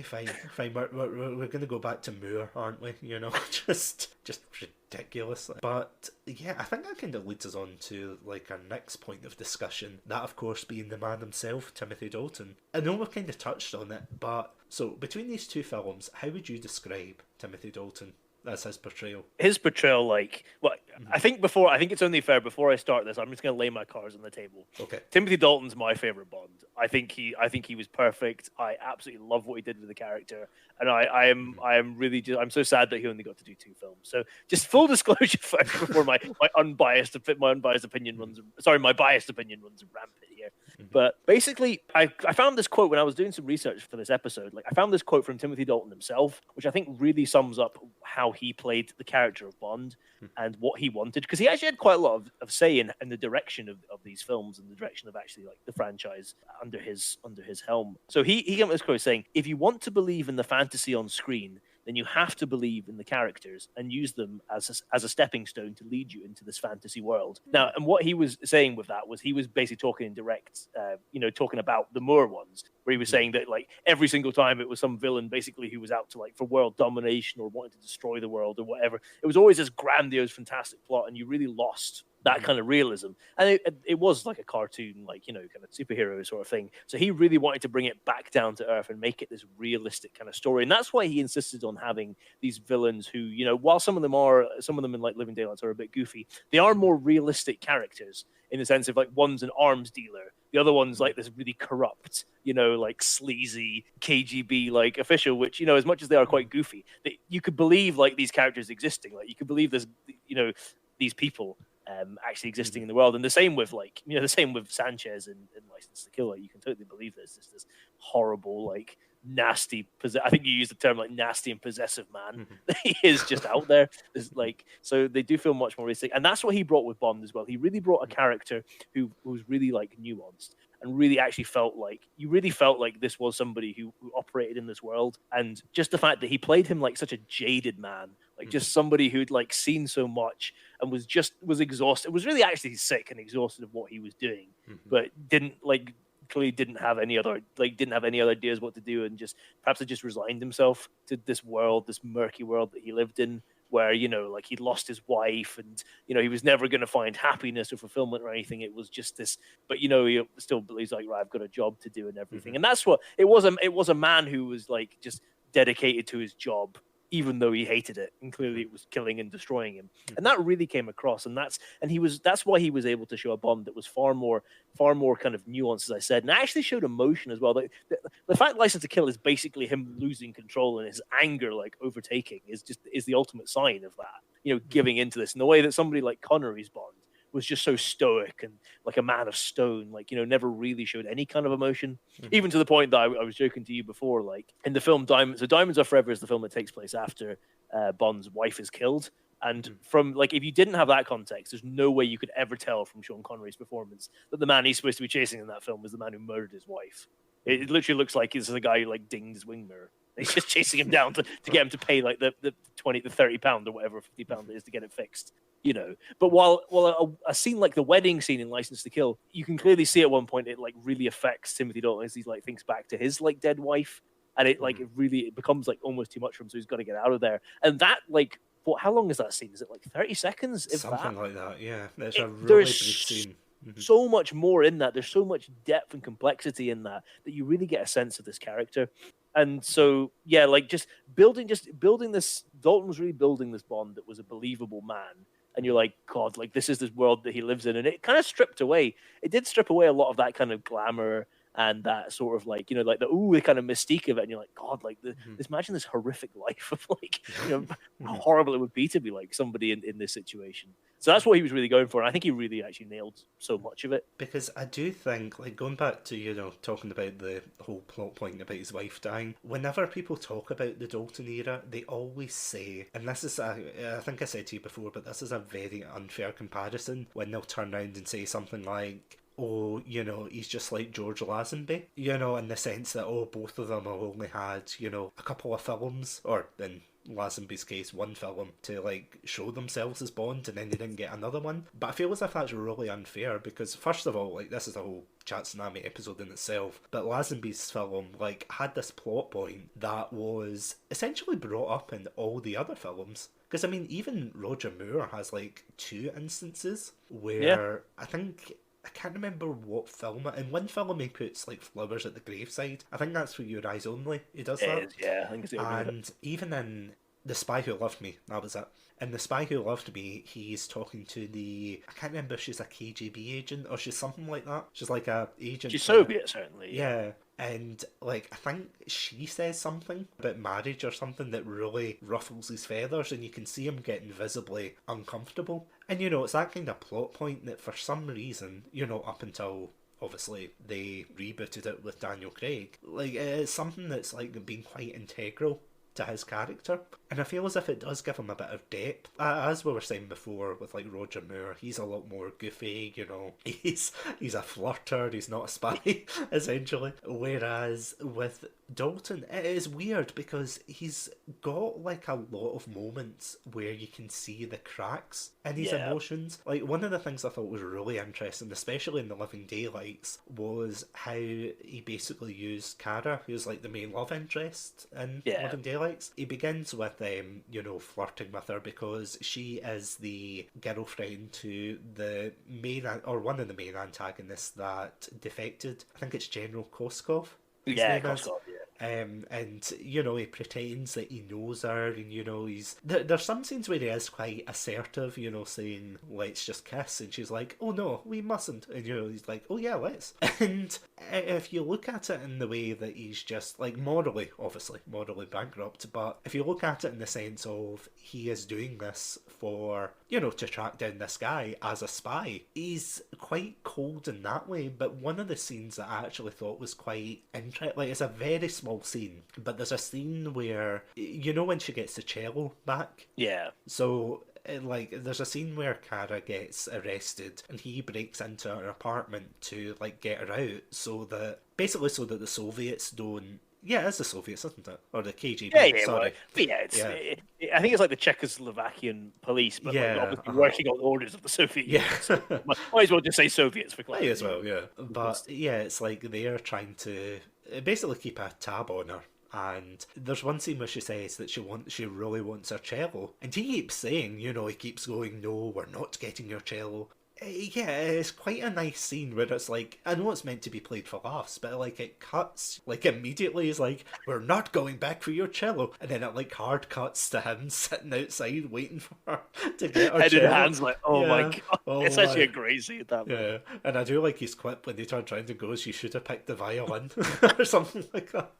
fine. We're gonna go back to Moore, aren't we? You know, just ridiculous. But yeah, I think that kind of leads us on to like our next point of discussion. That, of course, being the man himself, Timothy Dalton. I know we've kind of touched on it, but so between these two films, how would you describe Timothy Dalton as his portrayal? His portrayal, like, well, I think it's only fair before I start this, I'm just going to lay my cards on the table. Okay. Timothy Dalton's my favorite Bond. I think he was perfect. I absolutely love what he did with the character, and I'm so sad that he only got to do 2 films. So just full disclosure first before my biased opinion runs rampant here. But basically, I found this quote when I was doing some research for this episode. Like, I found this quote from Timothy Dalton himself, which I think really sums up how he played the character of Bond and what he wanted, because he actually had quite a lot of say in the direction of these films and the direction of actually like the franchise under his helm. So he came with this quote saying, if you want to believe in the fantasy on screen, then you have to believe in the characters and use them as a stepping stone to lead you into this fantasy world. Now, and what he was saying with that was he was basically talking in direct, talking about the Moore ones, where he was saying that like every single time it was some villain basically who was out to like for world domination or wanted to destroy the world or whatever. It was always this grandiose, fantastic plot, and you really lost that kind of realism. And it was like a cartoon, like, you know, kind of superhero sort of thing. So he really wanted to bring it back down to earth and make it this realistic kind of story. And that's why he insisted on having these villains who, you know, while some of them in like Living Daylights are a bit goofy, they are more realistic characters in the sense of like one's an arms dealer, the other one's like this really corrupt, you know, like sleazy KGB like official, which, you know, as much as they are quite goofy, you could believe like these characters existing, like you could believe this, you know, these people actually existing in the world. And the same with like, you know, the same with Sanchez in License to Kill. Like, you can totally believe there's just this horrible, like nasty, I think you used the term like nasty and possessive man. He is just out there. It's like, so they do feel much more realistic. And that's what he brought with Bond as well. He really brought a character who was really like nuanced and really actually felt like this was somebody who operated in this world. And just the fact that he played him like such a jaded man, like just somebody who'd like seen so much and was exhausted, was really actually sick and exhausted of what he was doing, but clearly didn't have any other ideas what to do, and perhaps had just resigned himself to this world, this murky world that he lived in, where, you know, like he'd lost his wife and, you know, he was never going to find happiness or fulfillment or anything. It was just this, but, you know, he still believes like, right, I've got a job to do and everything. And that's what it was. It was a man who was like just dedicated to his job, even though he hated it, and clearly it was killing and destroying him. And that really came across, and that's why he was able to show a Bond that was far more kind of nuanced, as I said, and actually showed emotion as well. Like the fact License to Kill is basically him losing control and his anger like overtaking is the ultimate sign of that. giving into this in the way that somebody like Connery's Bond was just so stoic and like a man of stone, like, never really showed any kind of emotion, even to the point that I was joking to you before, like in the film Diamonds. So Diamonds Are Forever is the film that takes place after Bond's wife is killed. And from like, if you didn't have that context, there's no way you could ever tell from Sean Connery's performance that the man he's supposed to be chasing in that film was the man who murdered his wife. It literally looks like it's the guy who like dinged his wing mirror. He's just chasing him down to get him to pay like the £30 or whatever, £50 it is to get it fixed. But while a scene like the wedding scene in License to Kill, you can clearly see at one point it like really affects Timothy Dalton as he like thinks back to his like dead wife, and it becomes like almost too much for him, so he's got to get out of there. And that like, how long is that scene? Is it like 30 seconds? Something like that, yeah. It's a really brief scene. So much more in that. There's so much depth and complexity in that you really get a sense of this character. And so, yeah, like just building this. Dalton was really building this Bond that was a believable man. And you're like, God, like this is this world that he lives in. And it kind of stripped away. It did strip away a lot of that kind of glamour and that sort of like, like the kind of mystique of it. And you're like, God, like imagine this horrific life of like, how horrible it would be to be like somebody in this situation. So that's what he was really going for. And I think he really actually nailed so much of it. Because I do think, like, going back to, talking about the whole plot point about his wife dying, whenever people talk about the Dalton era, they always say, and this is, I think I said to you before, but this is a very unfair comparison, when they'll turn around and say something like, oh, he's just like George Lazenby, in the sense that, both of them have only had, a couple of films, or in Lazenby's case, one film to like show themselves as Bond, and then they didn't get another one. But I feel as if that's really unfair, because first of all, like, this is a whole Chat Tsunami episode in itself, but Lazenby's film like had this plot point that was essentially brought up in all the other films. Because I mean, even Roger Moore has like 2 instances where I can't remember what film. In one film, he puts like flowers at the graveside. I think that's For Your Eyes Only. He does that. Yeah, I think it's the And even in The Spy Who Loved Me, that was it. In The Spy Who Loved Me, he's talking to I can't remember if she's a KGB agent or she's something like that. She's like a agent. She's Soviet, certainly. Yeah. And like, I think she says something about marriage or something that really ruffles his feathers, and you can see him getting visibly uncomfortable. And it's that kind of plot point that for some reason, up until obviously they rebooted it with Daniel Craig, like it's something that's like been quite integral to his character, and I feel as if it does give him a bit of depth. As we were saying before with like Roger Moore, he's a lot more goofy, he's a flirter, he's not a spy essentially, whereas with Dalton it is weird because he's got like a lot of moments where you can see the cracks in his emotions. Like, one of the things I thought was really interesting, especially in The Living Daylights, was how he basically used Cara, who's like the main love interest in Living Daylights. He begins with flirting with her because she is the girlfriend to the main, or one of the main antagonists that defected. I think it's General Koskov. Koskov, and he pretends that he knows her, and there's some scenes where he is quite assertive, saying let's just kiss, and she's like, oh no, we mustn't, and he's like, oh yeah, let's. And if you look at it in the way that he's just like morally bankrupt, but if you look at it in the sense of he is doing this for to track down this guy as a spy, he's quite cold in that way. But one of the scenes that I actually thought was quite interesting, like, it's a very small scene, but there's a scene where when she gets the cello back, so like there's a scene where Cara gets arrested and he breaks into her apartment to like get her out, so that the Soviets don't. Yeah, it's the Soviets, isn't it? Or the KGB, sorry. But I think it's like the Czechoslovakian police, but like obviously working on orders of the Soviet Union. So might as well just say Soviets for clarity. Might as well, yeah. But yeah, it's like they're trying to basically keep a tab on her. And there's one scene where she says that she really wants her cello. And he keeps saying, he keeps going, no, we're not getting your cello. Yeah, it's quite a nice scene where it's like, I know it's meant to be played for laughs, but like it cuts, like immediately is like, we're not going back for your cello, and then it like hard cuts to him sitting outside waiting for her to get her head cello. in hands, like, my god, it's actually a great scene at that point. Yeah, and I do like his quip when they turn around and goes, you should have picked the violin, or something like that.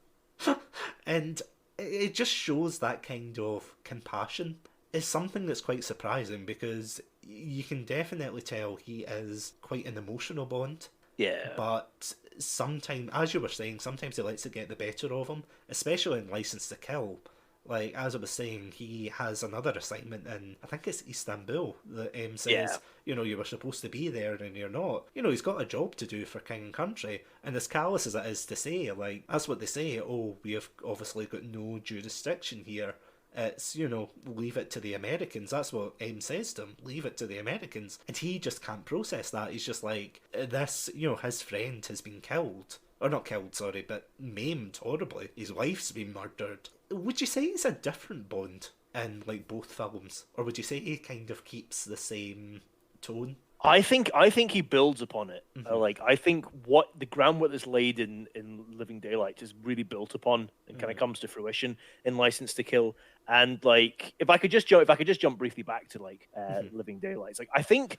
And it just shows that kind of compassion is something that's quite surprising because you can definitely tell he is quite an emotional Bond, Yeah. but sometimes, as you were saying, sometimes he lets it get the better of him, especially in License to Kill. Like, as I was saying, he has another assignment in, I think it's Istanbul, that Yeah. says, you were supposed to be there and you're not. He's got a job to do for king and country. And as callous as it is to say, like, that's what they say, oh, we have obviously got no jurisdiction here. It's, leave it to the Americans. That's what M says to him. Leave it to the Americans. And he just can't process that. He's just like, this, his friend has been killed. Or not killed, sorry, but maimed horribly. His wife's been murdered. Would you say it's a different Bond in, like, both films? Or would you say he kind of keeps the same tone? I think he builds upon it. Mm-hmm. Like I think what the groundwork that's laid in Living Daylight is really built upon and kind of comes to fruition in License to Kill. And like if I could just jump briefly back to like Living Daylight, like I think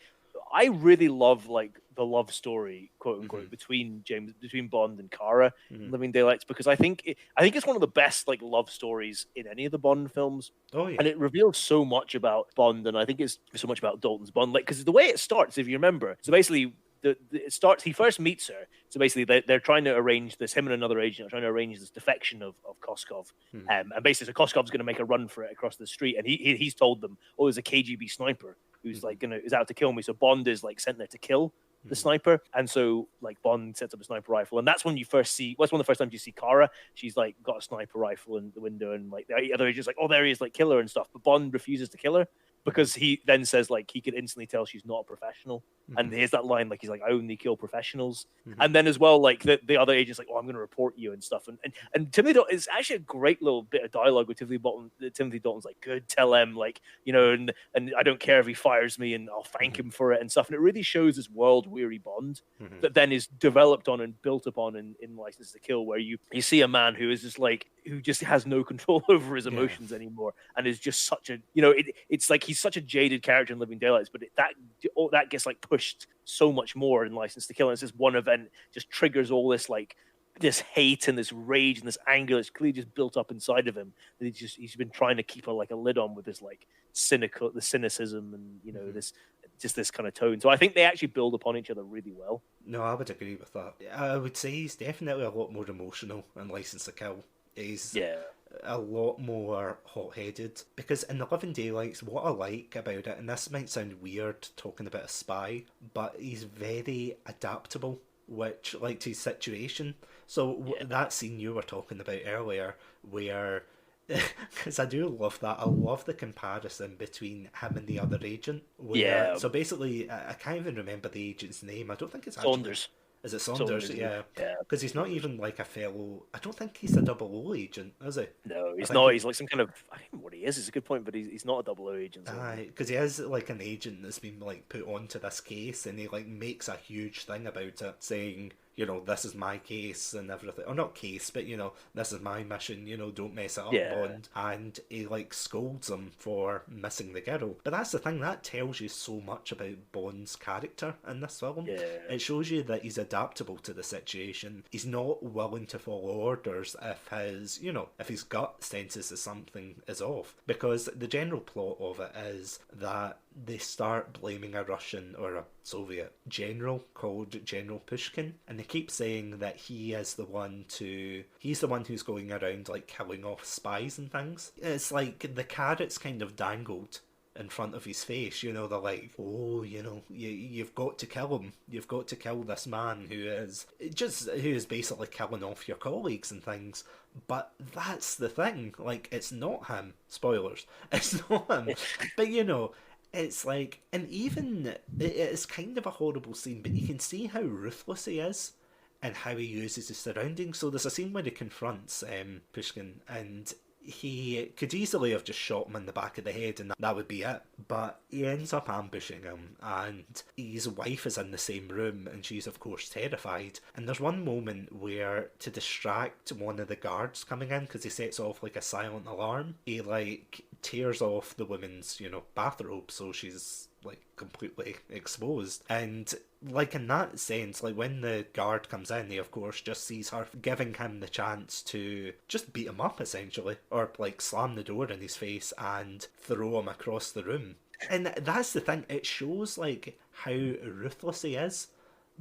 I really love like the love story, quote unquote, between Bond and Kara in Living Daylights because I think it's one of the best like love stories in any of the Bond films. Oh, yeah. And it reveals so much about Bond, and I think it's so much about Dalton's Bond. Like, because the way it starts, if you remember, so basically, it starts. He first meets her. So basically, they're trying to arrange this. Him and another agent are trying to arrange this defection of Koskov. And basically, so Koskov's going to make a run for it across the street, and he's told them, "Oh, there's a KGB sniper who's like is out to kill me." So Bond is like sent there to kill the sniper, and so like Bond sets up a sniper rifle, and that's when you first see. What's one of the first times you see Kara? She's like got a sniper rifle in the window, and like the other agent's like, "Oh, there he is, like kill her and stuff." But Bond refuses to kill her because he then says like he could instantly tell she's not a professional. And here's that line like he's like, "I only kill professionals." And then as well like the other agent's like, "Oh, I'm going to report you and stuff." And Timothy Dalton is actually a great little bit of dialogue with Timothy Dalton. Timothy Dalton's like, "Good, tell him like and I don't care if he fires me and I'll thank him for it and stuff." And it really shows this world weary Bond that then is developed on and built upon in License to Kill, where you see a man who is just like who just has no control over his emotions anymore and is just such a it's like he's such a jaded character in Living Daylights, but that gets like pushed so much more in License to Kill. And it's this one event just triggers all this like this hate and this rage and this anger that's clearly just built up inside of him that he's been trying to keep a lid on with this like cynicism and this kind of tone. So I think they actually build upon each other really well. No, I would agree with that. I would say he's definitely a lot more emotional in License to Kill. He's a lot more hot-headed because in the Living Daylights, what I like about it, and this might sound weird talking about a spy, but he's very adaptable, which like to his situation. So that scene you were talking about earlier, where because I do love that. I love the comparison between him and the other agent. So basically, I can't even remember the agent's name. I don't think it's Saunders. Is it Saunders? Yeah. Because he's not even like a fellow. I don't think he's a 00 agent, is he? No, he's not. He's like some kind of. I don't know what he is. It's a good point, but he's not a 00 agent. Because he is like an agent that's been like put onto this case, and he like makes a huge thing about it, saying, this is my case and everything. Or not case, but this is my mission. Don't mess it up, Bond. And he like scolds him for missing the girl. But that's the thing, that tells you so much about Bond's character in this film. Yeah. It shows you that he's adaptable to the situation. He's not willing to follow orders if his gut senses that something is off. Because the general plot of it is that they start blaming a Russian or a Soviet general called General Pushkin, and they keep saying that he's the one who's going around like killing off spies and things. It's like the carrot's kind of dangled in front of his face. They're like, "Oh, you've got to kill him. You've got to kill this man who is basically killing off your colleagues and things." But that's the thing. Like, it's not him. Spoilers. It's not him. But it's like, and even it's kind of a horrible scene, but you can see how ruthless he is and how he uses his surroundings. So there's a scene where he confronts Pushkin, and he could easily have just shot him in the back of the head and that would be it. But he ends up ambushing him, and his wife is in the same room, and she's of course terrified. And there's one moment where, to distract one of the guards coming in, because he sets off like a silent alarm, he like tears off the woman's, bathrobe, so she's like completely exposed. And like in that sense, like when the guard comes in, he of course just sees her giving him the chance to just beat him up essentially, or like slam the door in his face and throw him across the room. And that's the thing, it shows like how ruthless he is.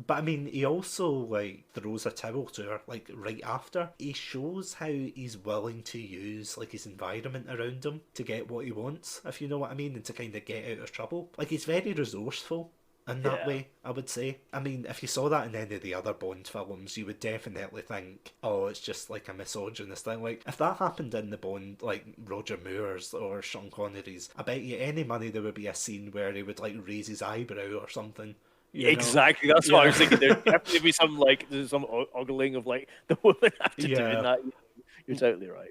But I mean, he also like throws a towel to her like right after. He shows how he's willing to use like his environment around him to get what he wants, if you know what I mean, and to kind of get out of trouble. Like he's very resourceful in that way, I would say. I mean, if you saw that in any of the other Bond films, you would definitely think, oh, it's just like a misogynist thing. Like, if that happened in the Bond, like Roger Moore's or Sean Connery's, I bet you any money there would be a scene where he would like raise his eyebrow or something. Exactly, that's what I was thinking. There'd definitely be some ogling of like the woman after doing that. You're totally right.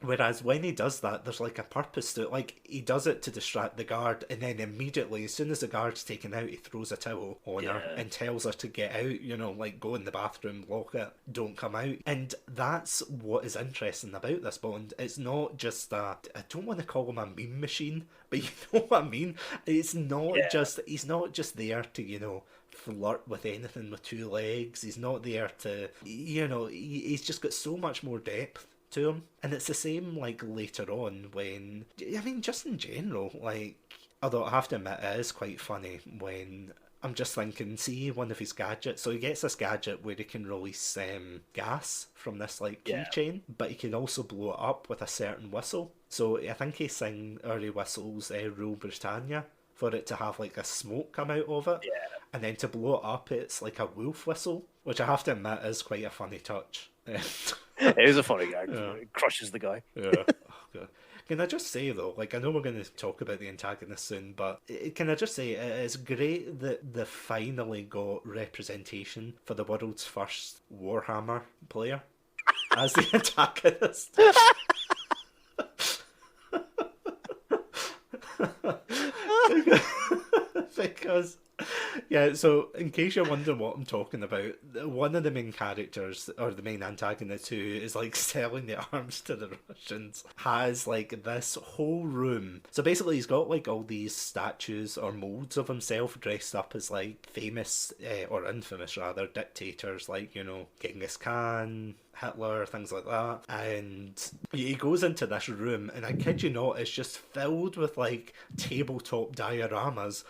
Whereas when he does that, there's like a purpose to it. Like, he does it to distract the guard, and then immediately, as soon as the guard's taken out, he throws a towel on her and tells her to get out, like go in the bathroom, lock it, don't come out. And that's what is interesting about this Bond. It's not just that, I don't want to call him a meme machine, but you know what I mean? It's not just, he's not just there to, flirt with anything with two legs. He's not there to, he's just got so much more depth to him. And it's the same like later on when, I mean, just in general, like, although I have to admit it is quite funny when I'm just thinking, see one of his gadgets, so he gets this gadget where he can release gas from this like keychain, but he can also blow it up with a certain whistle. So I think he whistles Rule Britannia for it to have like a smoke come out of it, and then to blow it up it's like a wolf whistle, which I have to admit is quite a funny touch. It is a funny gag. It crushes the guy. Oh, God. Can I just say though, like I know we're going to talk about the antagonist soon, but can I just say it's great that they finally got representation for the world's first Warhammer player as the antagonist. Because so in case you're wondering what I'm talking about, one of the main characters, or the main antagonist who is like selling the arms to the Russians, has like this whole room. So basically he's got like all these statues or molds of himself dressed up as like famous, or infamous rather, dictators like, Genghis Khan, Hitler, things like that. And he goes into this room, and I kid you not, it's just filled with like tabletop dioramas,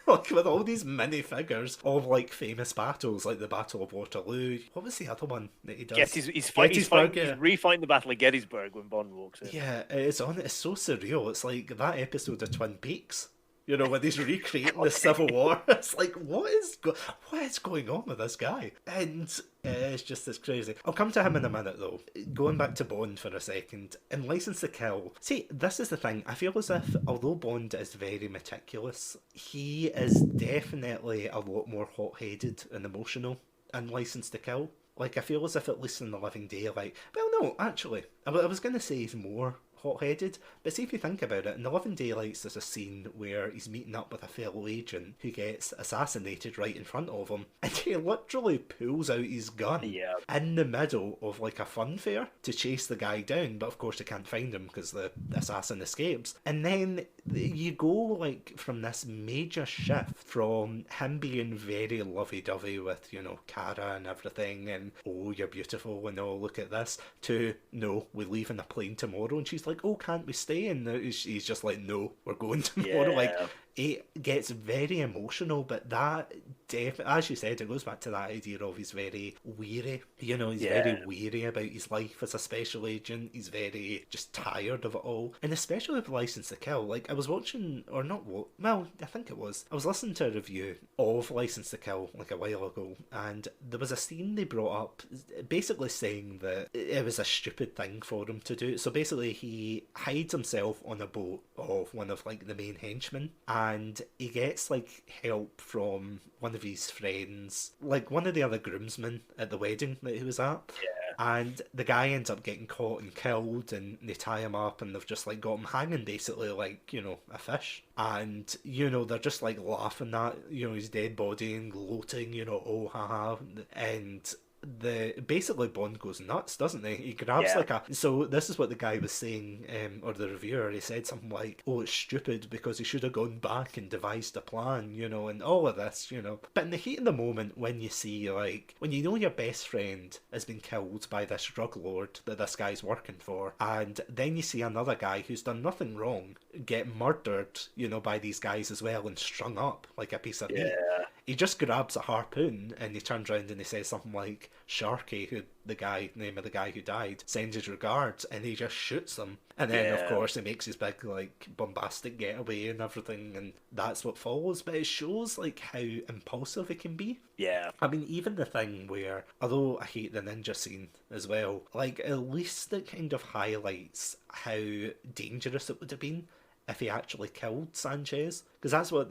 like with all these mini figures of like famous battles, like the Battle of Waterloo. What was the other one that he does? He's refighting the Battle of Gettysburg when Bond walks in. Yeah, it's so surreal. It's like that episode of Twin Peaks. When he's recreating the Civil War. It's like, what is going on with this guy? And it's just this crazy. I'll come to him in a minute, though. Going back to Bond for a second. In License to Kill, see, this is the thing. I feel as if, although Bond is very meticulous, he is definitely a lot more hot-headed and emotional in License to Kill. Like, I feel as if, at least in The Living Daylight... Well, no, actually. I was going to say he's more hot-headed, but see if you think about it, in The Living Daylights there's a scene where he's meeting up with a fellow agent who gets assassinated right in front of him, and he literally pulls out his gun in the middle of like a fun fair to chase the guy down, but of course they can't find him because the assassin escapes. And then you go like from this major shift from him being very lovey-dovey with, Cara and everything, and oh, you're beautiful and oh, look at this, to no, we leave in a plane tomorrow, and she's like, oh, can't we stay? And he's just like, no, we're going tomorrow. Like, it gets very emotional, but that as you said, it goes back to that idea of he's very weary. He's very weary about his life as a special agent. He's very just tired of it all. And especially with License to Kill, like I was watching, or not, well, I think it was, I was listening to a review of License to Kill like a while ago, and there was a scene they brought up basically saying that it was a stupid thing for him to do. So basically he hides himself on a boat of one of like the main henchmen, and he gets like help from one of his friends, like one of the other groomsmen at the wedding that he was at. And the guy ends up getting caught and killed, and they tie him up, and they've just like got him hanging basically like, a fish. And, they're just like laughing at, his dead body and gloating, oh haha. And basically Bond goes nuts, doesn't he? He grabs Yeah. like a. So this is what the guy was saying, or the reviewer. He said something like, "Oh, it's stupid because he should have gone back and devised a plan, and all of this, But in the heat of the moment, when you see like when you know your best friend has been killed by this drug lord that this guy's working for, and then you see another guy who's done nothing wrong get murdered, by these guys as well and strung up like a piece of meat." Yeah. He just grabs a harpoon and he turns around and he says something like Sharky, who name of the guy who died, sends his regards, and he just shoots them. And then of course he makes his big like bombastic getaway and everything, and that's what follows. But it shows like how impulsive it can be. Yeah. I mean, even the thing where, although I hate the ninja scene as well, like at least it kind of highlights how dangerous it would have been if he actually killed Sanchez, because that's what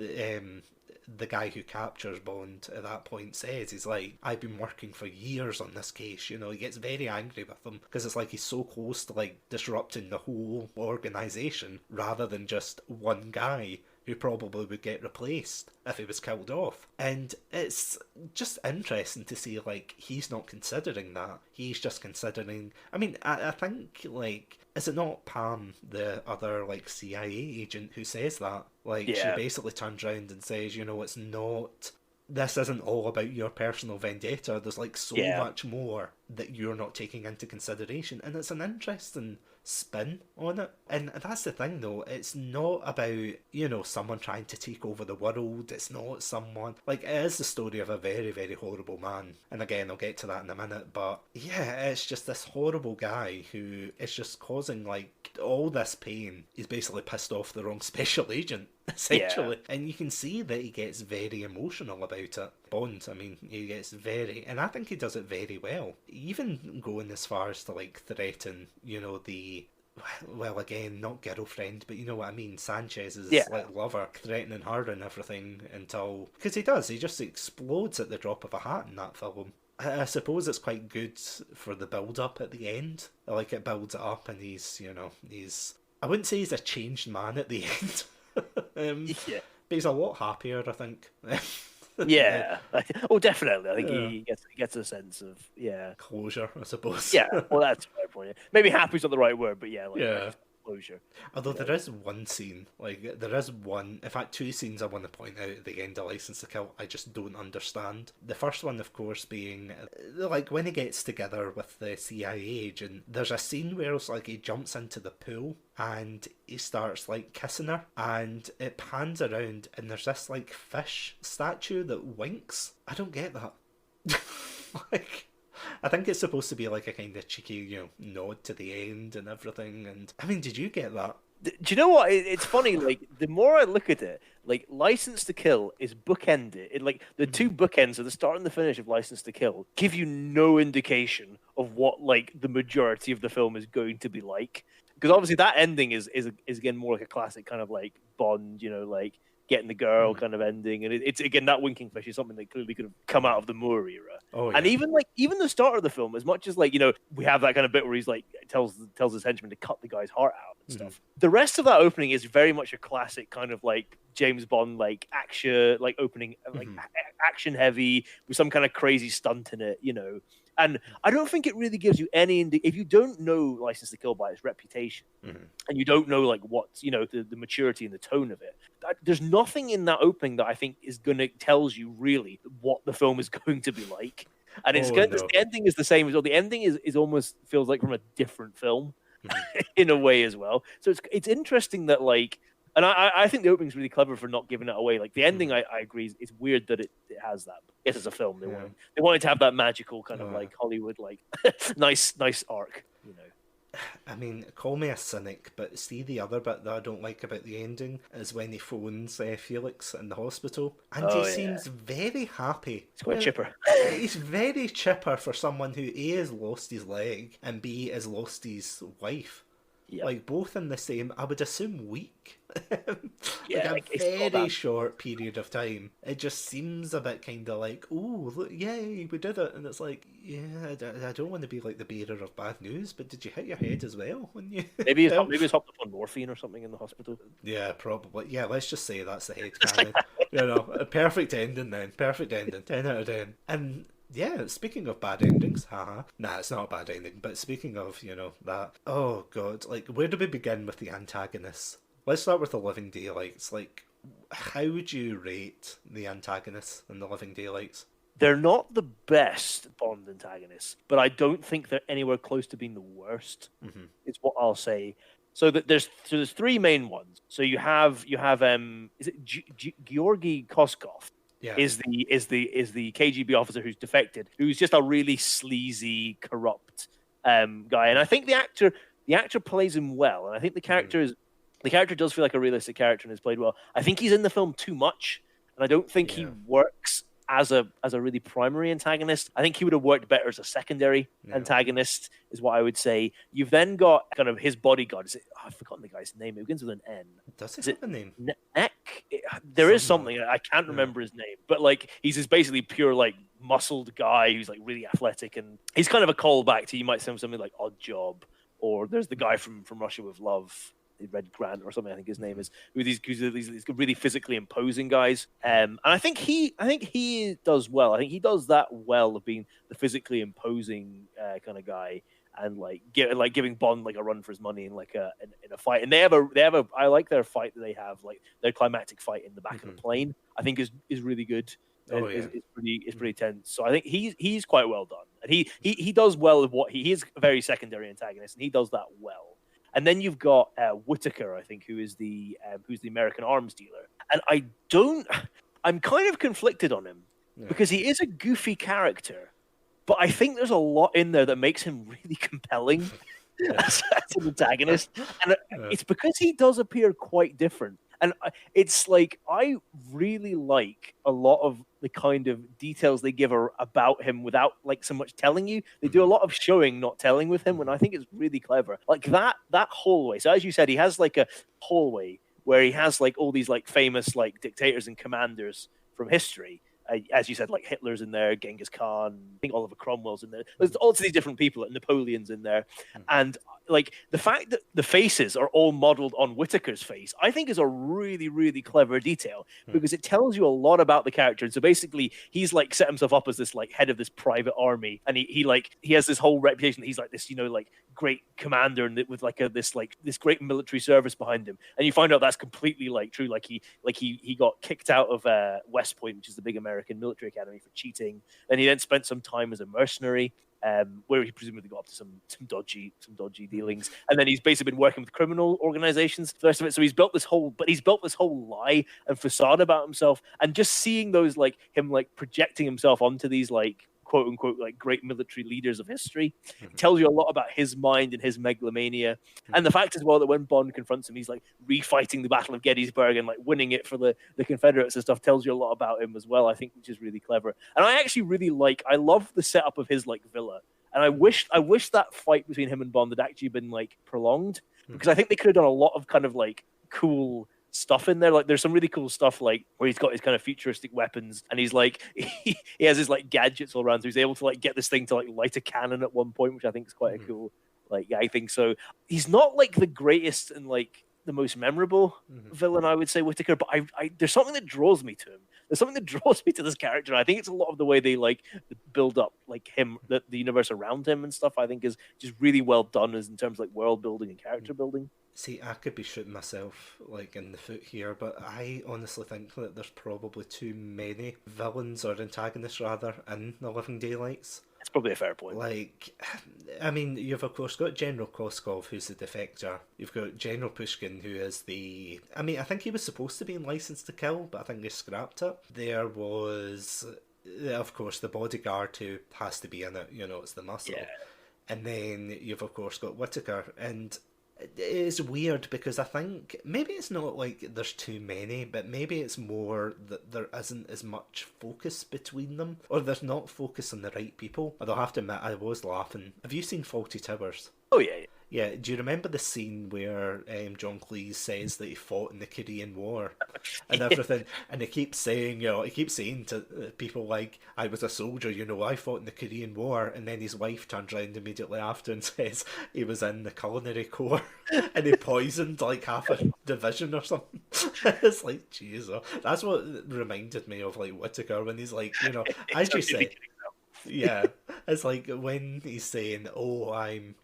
the guy who captures Bond at that point says. He's like, I've been working for years on this case, He gets very angry with him because it's like he's so close to like disrupting the whole organisation rather than just one guy who probably would get replaced if he was killed off. And it's just interesting to see, like, he's not considering that. He's just considering... I mean, I think, like, is it not Pam, the other, like, CIA agent who says that? Like, she basically turns around and says, it's not... This isn't all about your personal vendetta. There's, like, so much more that you're not taking into consideration. And it's an interesting spin on it. And that's the thing, though. It's not about, someone trying to take over the world. It's not someone... Like, it is the story of a very, very horrible man. And again, I'll get to that in a minute. But, yeah, it's just this horrible guy who is just causing, like, all this pain. He's basically pissed off the wrong special agent, essentially. And you can see that he gets very emotional about it. Bond, I mean, he gets very... And I think he does it very well. Even going as far as to, like, threaten, the... Well, again, not girlfriend, but you know what I mean. Sanchez's like lover, threatening her and everything until... Because he does, he just explodes at the drop of a hat in that film. I suppose it's quite good for the build-up at the end. Like, it builds it up and he's... I wouldn't say he's a changed man at the end. But he's a lot happier, I think. Yeah. Oh, definitely. I think he gets a sense of closure, I suppose. Yeah. Well, that's the right point. Maybe happy's not the right word, but closure. Although there is one scene, in fact, two scenes I want to point out at the end of License to Kill, I just don't understand. The first one, of course, being, like, when he gets together with the CIA agent, there's a scene where it's like he jumps into the pool and he starts, like, kissing her, and it pans around and there's this, like, fish statue that winks. I don't get that. Like... I think it's supposed to be like a kind of cheeky, nod to the end and everything. And I mean, did you get that? Do you know what? It's funny. Like, the more I look at it, like, License to Kill is bookended. Like, the two bookends, so the start and the finish of License to Kill, give you no indication of what, like, the majority of the film is going to be like. Because obviously that ending is again more like a classic kind of like Bond, like getting the girl kind of ending, and it's again that winking fish is something that clearly could have come out of the Moore era. Oh, yeah. And even the start of the film, as much as like we have that kind of bit where he's like tells his henchman to cut the guy's heart out and stuff. The rest of that opening is very much a classic kind of like James Bond like action like opening like action heavy with some kind of crazy stunt in it, And I don't think it really gives you any if you don't know License to Kill by its reputation, and you don't know like what's the maturity and the tone of it. There's nothing in that opening that I think is gonna tells you really what the film is going to be like. And the ending is the same as well. The ending is almost feels like from a different film in a way as well. So it's interesting that like. And I think the opening's really clever for not giving it away. Like the ending, I agree. It's weird that it has that. Yes, as a film, they wanted to have that magical kind of like Hollywood, like nice arc. I mean, call me a cynic, but see the other bit that I don't like about the ending is when he phones Felix in the hospital, and he seems very happy. He's quite chipper. He's very chipper for someone who A has lost his leg and B has lost his wife. Yep. Like both in the same, I would assume, week. Like a very short period of time. It just seems a bit kind of like, oh, look, yay, we did it. And it's like, yeah, I don't want to be like the bearer of bad news, but did you hit your head as well when you... Maybe he's hopped up on morphine or something in the hospital. Yeah, probably. Yeah, let's just say that's the head cannon. A perfect ending then. Perfect ending. 10 out of 10. And Yeah, speaking of bad endings, haha. Nah, it's not a bad ending, but speaking of, that. Oh god, like, where do we begin with the antagonists? Let's start with the Living Daylights. Like, how would you rate the antagonists in the Living Daylights? They're not the best Bond antagonists, but I don't think they're anywhere close to being the worst. Hmm. Is what I'll say. So that there's three main ones. So you have is it Georgy Koskov Yeah. is the KGB officer who's defected, who's just a really sleazy, corrupt guy, and I think the actor plays him well, and I think Hmm. the character does feel like a realistic character and is played well. I think he's in the film too much, and I don't think he Yeah. works as a really primary antagonist. I think he would have worked better as a secondary Yeah. antagonist, is what I would say. You've then got kind of his bodyguard. I've forgotten the guy's name. It begins with an N. Does he Is it have a name? Neck? There is Somewhat. something I can't Yeah. remember his name, but like he's this basically pure like muscled guy who's like really athletic, and he's kind of a callback to, you might say, something like Odd Job, or there's the guy from Russia with Love, Red Grant or something, I think his name is, who's these really physically imposing guys. And I think he does well. I think he does that well of being the physically imposing kind of guy, and giving Bond like a run for his money in in a fight. And they have a I like their fight that they have, like their climactic fight in the back of Hmm. the plane. I think is really good. Oh, Is, yeah. is pretty tense. So I think he's quite well done, and he does well with what he is, a very secondary antagonist, and he does that well. And then you've got Whitaker, I think, who's the American arms dealer. And I'm kind of conflicted on him Yeah. because he is a goofy character, but I think there's a lot in there that makes him really compelling Yeah. as an antagonist, and Yeah. it's because he does appear quite different. And it's like I really like a lot of the kind of details they give about him without like so much telling you. They do a Hmm. lot of showing, not telling with him, and I think it's really clever. Like that hallway. So as you said, he has like a hallway where he has like all these like famous like dictators and commanders from history. As you said, like Hitler's in there, Genghis Khan, I think Oliver Cromwell's in there. There's all of these different people, like Napoleon's in there, and like the fact that the faces are all modeled on Whitaker's face, I think is a really, really clever detail, because it tells you a lot about the character. And so basically, he's like set himself up as this like head of this private army, and he has this whole reputation that he's like this, like great commander, and with like this great military service behind him. And you find out that's completely like true. He got kicked out of West Point, which is the big American military academy, for cheating. And he then spent some time as a mercenary, where he presumably got up to some dodgy dealings, and then he's basically been working with criminal organizations for the rest of it. So he's built this whole lie and facade about himself, and just seeing those like him like projecting himself onto these like quote unquote like great military leaders of history tells you a lot about his mind and his megalomania. And the fact as well that when Bond confronts him, he's like refighting the Battle of Gettysburg and like winning it for the Confederates and stuff, tells you a lot about him as well, I think, which is really clever. And I actually I love the setup of his like villa. And I wish that fight between him and Bond had actually been like prolonged, because I think they could have done a lot of kind of like cool stuff in there. Like there's some really cool stuff like where he's got his kind of futuristic weapons, and he's like he has his like gadgets all around, so he's able to like get this thing to like light a cannon at one point, which I think is quite a cool I think. So he's not like the greatest and like the most memorable villain, I would say, Whitaker, but I there's something that draws me to him. There's something that draws me to this character. I think it's a lot of the way they like build up like him, the universe around him and stuff. I think is just really well done as in terms of like world building and character building. See, I could be shooting myself like in the foot here, but I honestly think that there's probably too many villains, or antagonists rather, in the Living Daylights. That's probably a fair point. Like, I mean, you've of course got General Koskov, who's the defector. You've got General Pushkin, who is the. I mean, I think he was supposed to be in License to Kill, but I think they scrapped it. There was, of course, the bodyguard who has to be in it. It's the muscle. Yeah. And then you've of course got Whitaker, and it is weird because I think maybe it's not like there's too many, but maybe it's more that there isn't as much focus between them, or there's not focus on the right people. Although I have to admit, I was laughing. Have you seen Faulty Towers? Oh yeah. Yeah, do you remember the scene where John Cleese says that he fought in the Korean War and everything, and he keeps saying to people like, "I was a soldier, I fought in the Korean War," and then his wife turns around immediately after and says he was in the Culinary Corps and he poisoned like half a division or something. It's like, Jesus, that's what reminded me of like Whitaker when he's like, as you said. Yeah, it's like when he's saying, "Oh, I'm,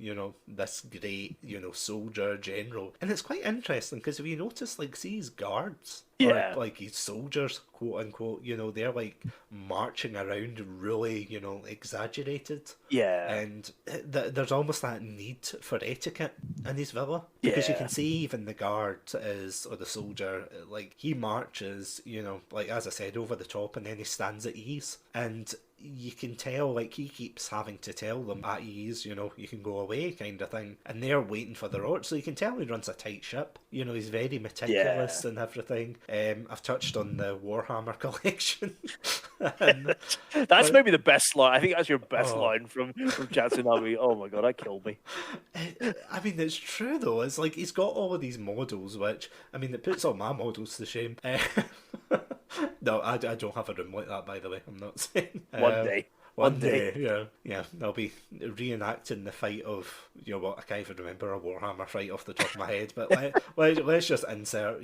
this great, soldier general," and it's quite interesting because if you notice, like, see his guards or Yeah, like his soldiers, quote unquote, they're like marching around really, exaggerated, yeah, and there's almost that need for etiquette in his villa because you yeah, can see even the guard is or the soldier, like he marches, like as I said, over the top, and then he stands at ease, and you can tell, like, he keeps having to tell them at ease, you can go away, kind of thing, and they're waiting for their orders. So you can tell he runs a tight ship. He's very yeah. meticulous and everything. I've touched on the Warhammer collection, and That's but maybe the best line. I think that's your best oh, line from Jackson. Oh my god, that killed me. I mean, it's true though. It's like he's got all of these models, which I mean, it puts all my models to shame. No, I don't have a room like that, by the way. I'm not saying. One day, One day, yeah, I'll be reenacting the fight of, what, I can't even remember a Warhammer fight off the top of my head, but let's just insert,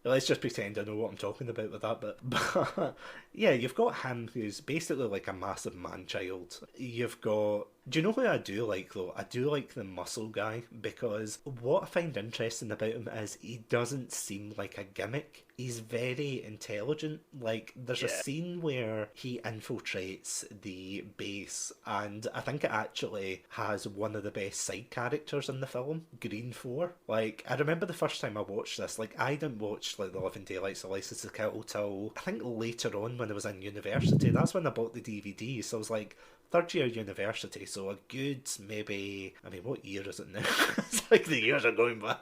let's just pretend I know what I'm talking about with that, but yeah, you've got him who's basically like a massive man-child. You've got, do you know who I do like though? I do like the muscle guy, because what I find interesting about him is he doesn't seem like a gimmick. He's very intelligent. Like, there's a yeah, scene where he infiltrates the base, and I think it actually has one of the best side characters in the film, Green 4. Like, I remember the first time I watched this, like, I didn't watch, like, The Living Daylights or License to Kill till, I think, later on when I was in university. That's when I bought the DVD, so I was like, third year university, so a good maybe, I mean, what year is it now? It's like the years are going by.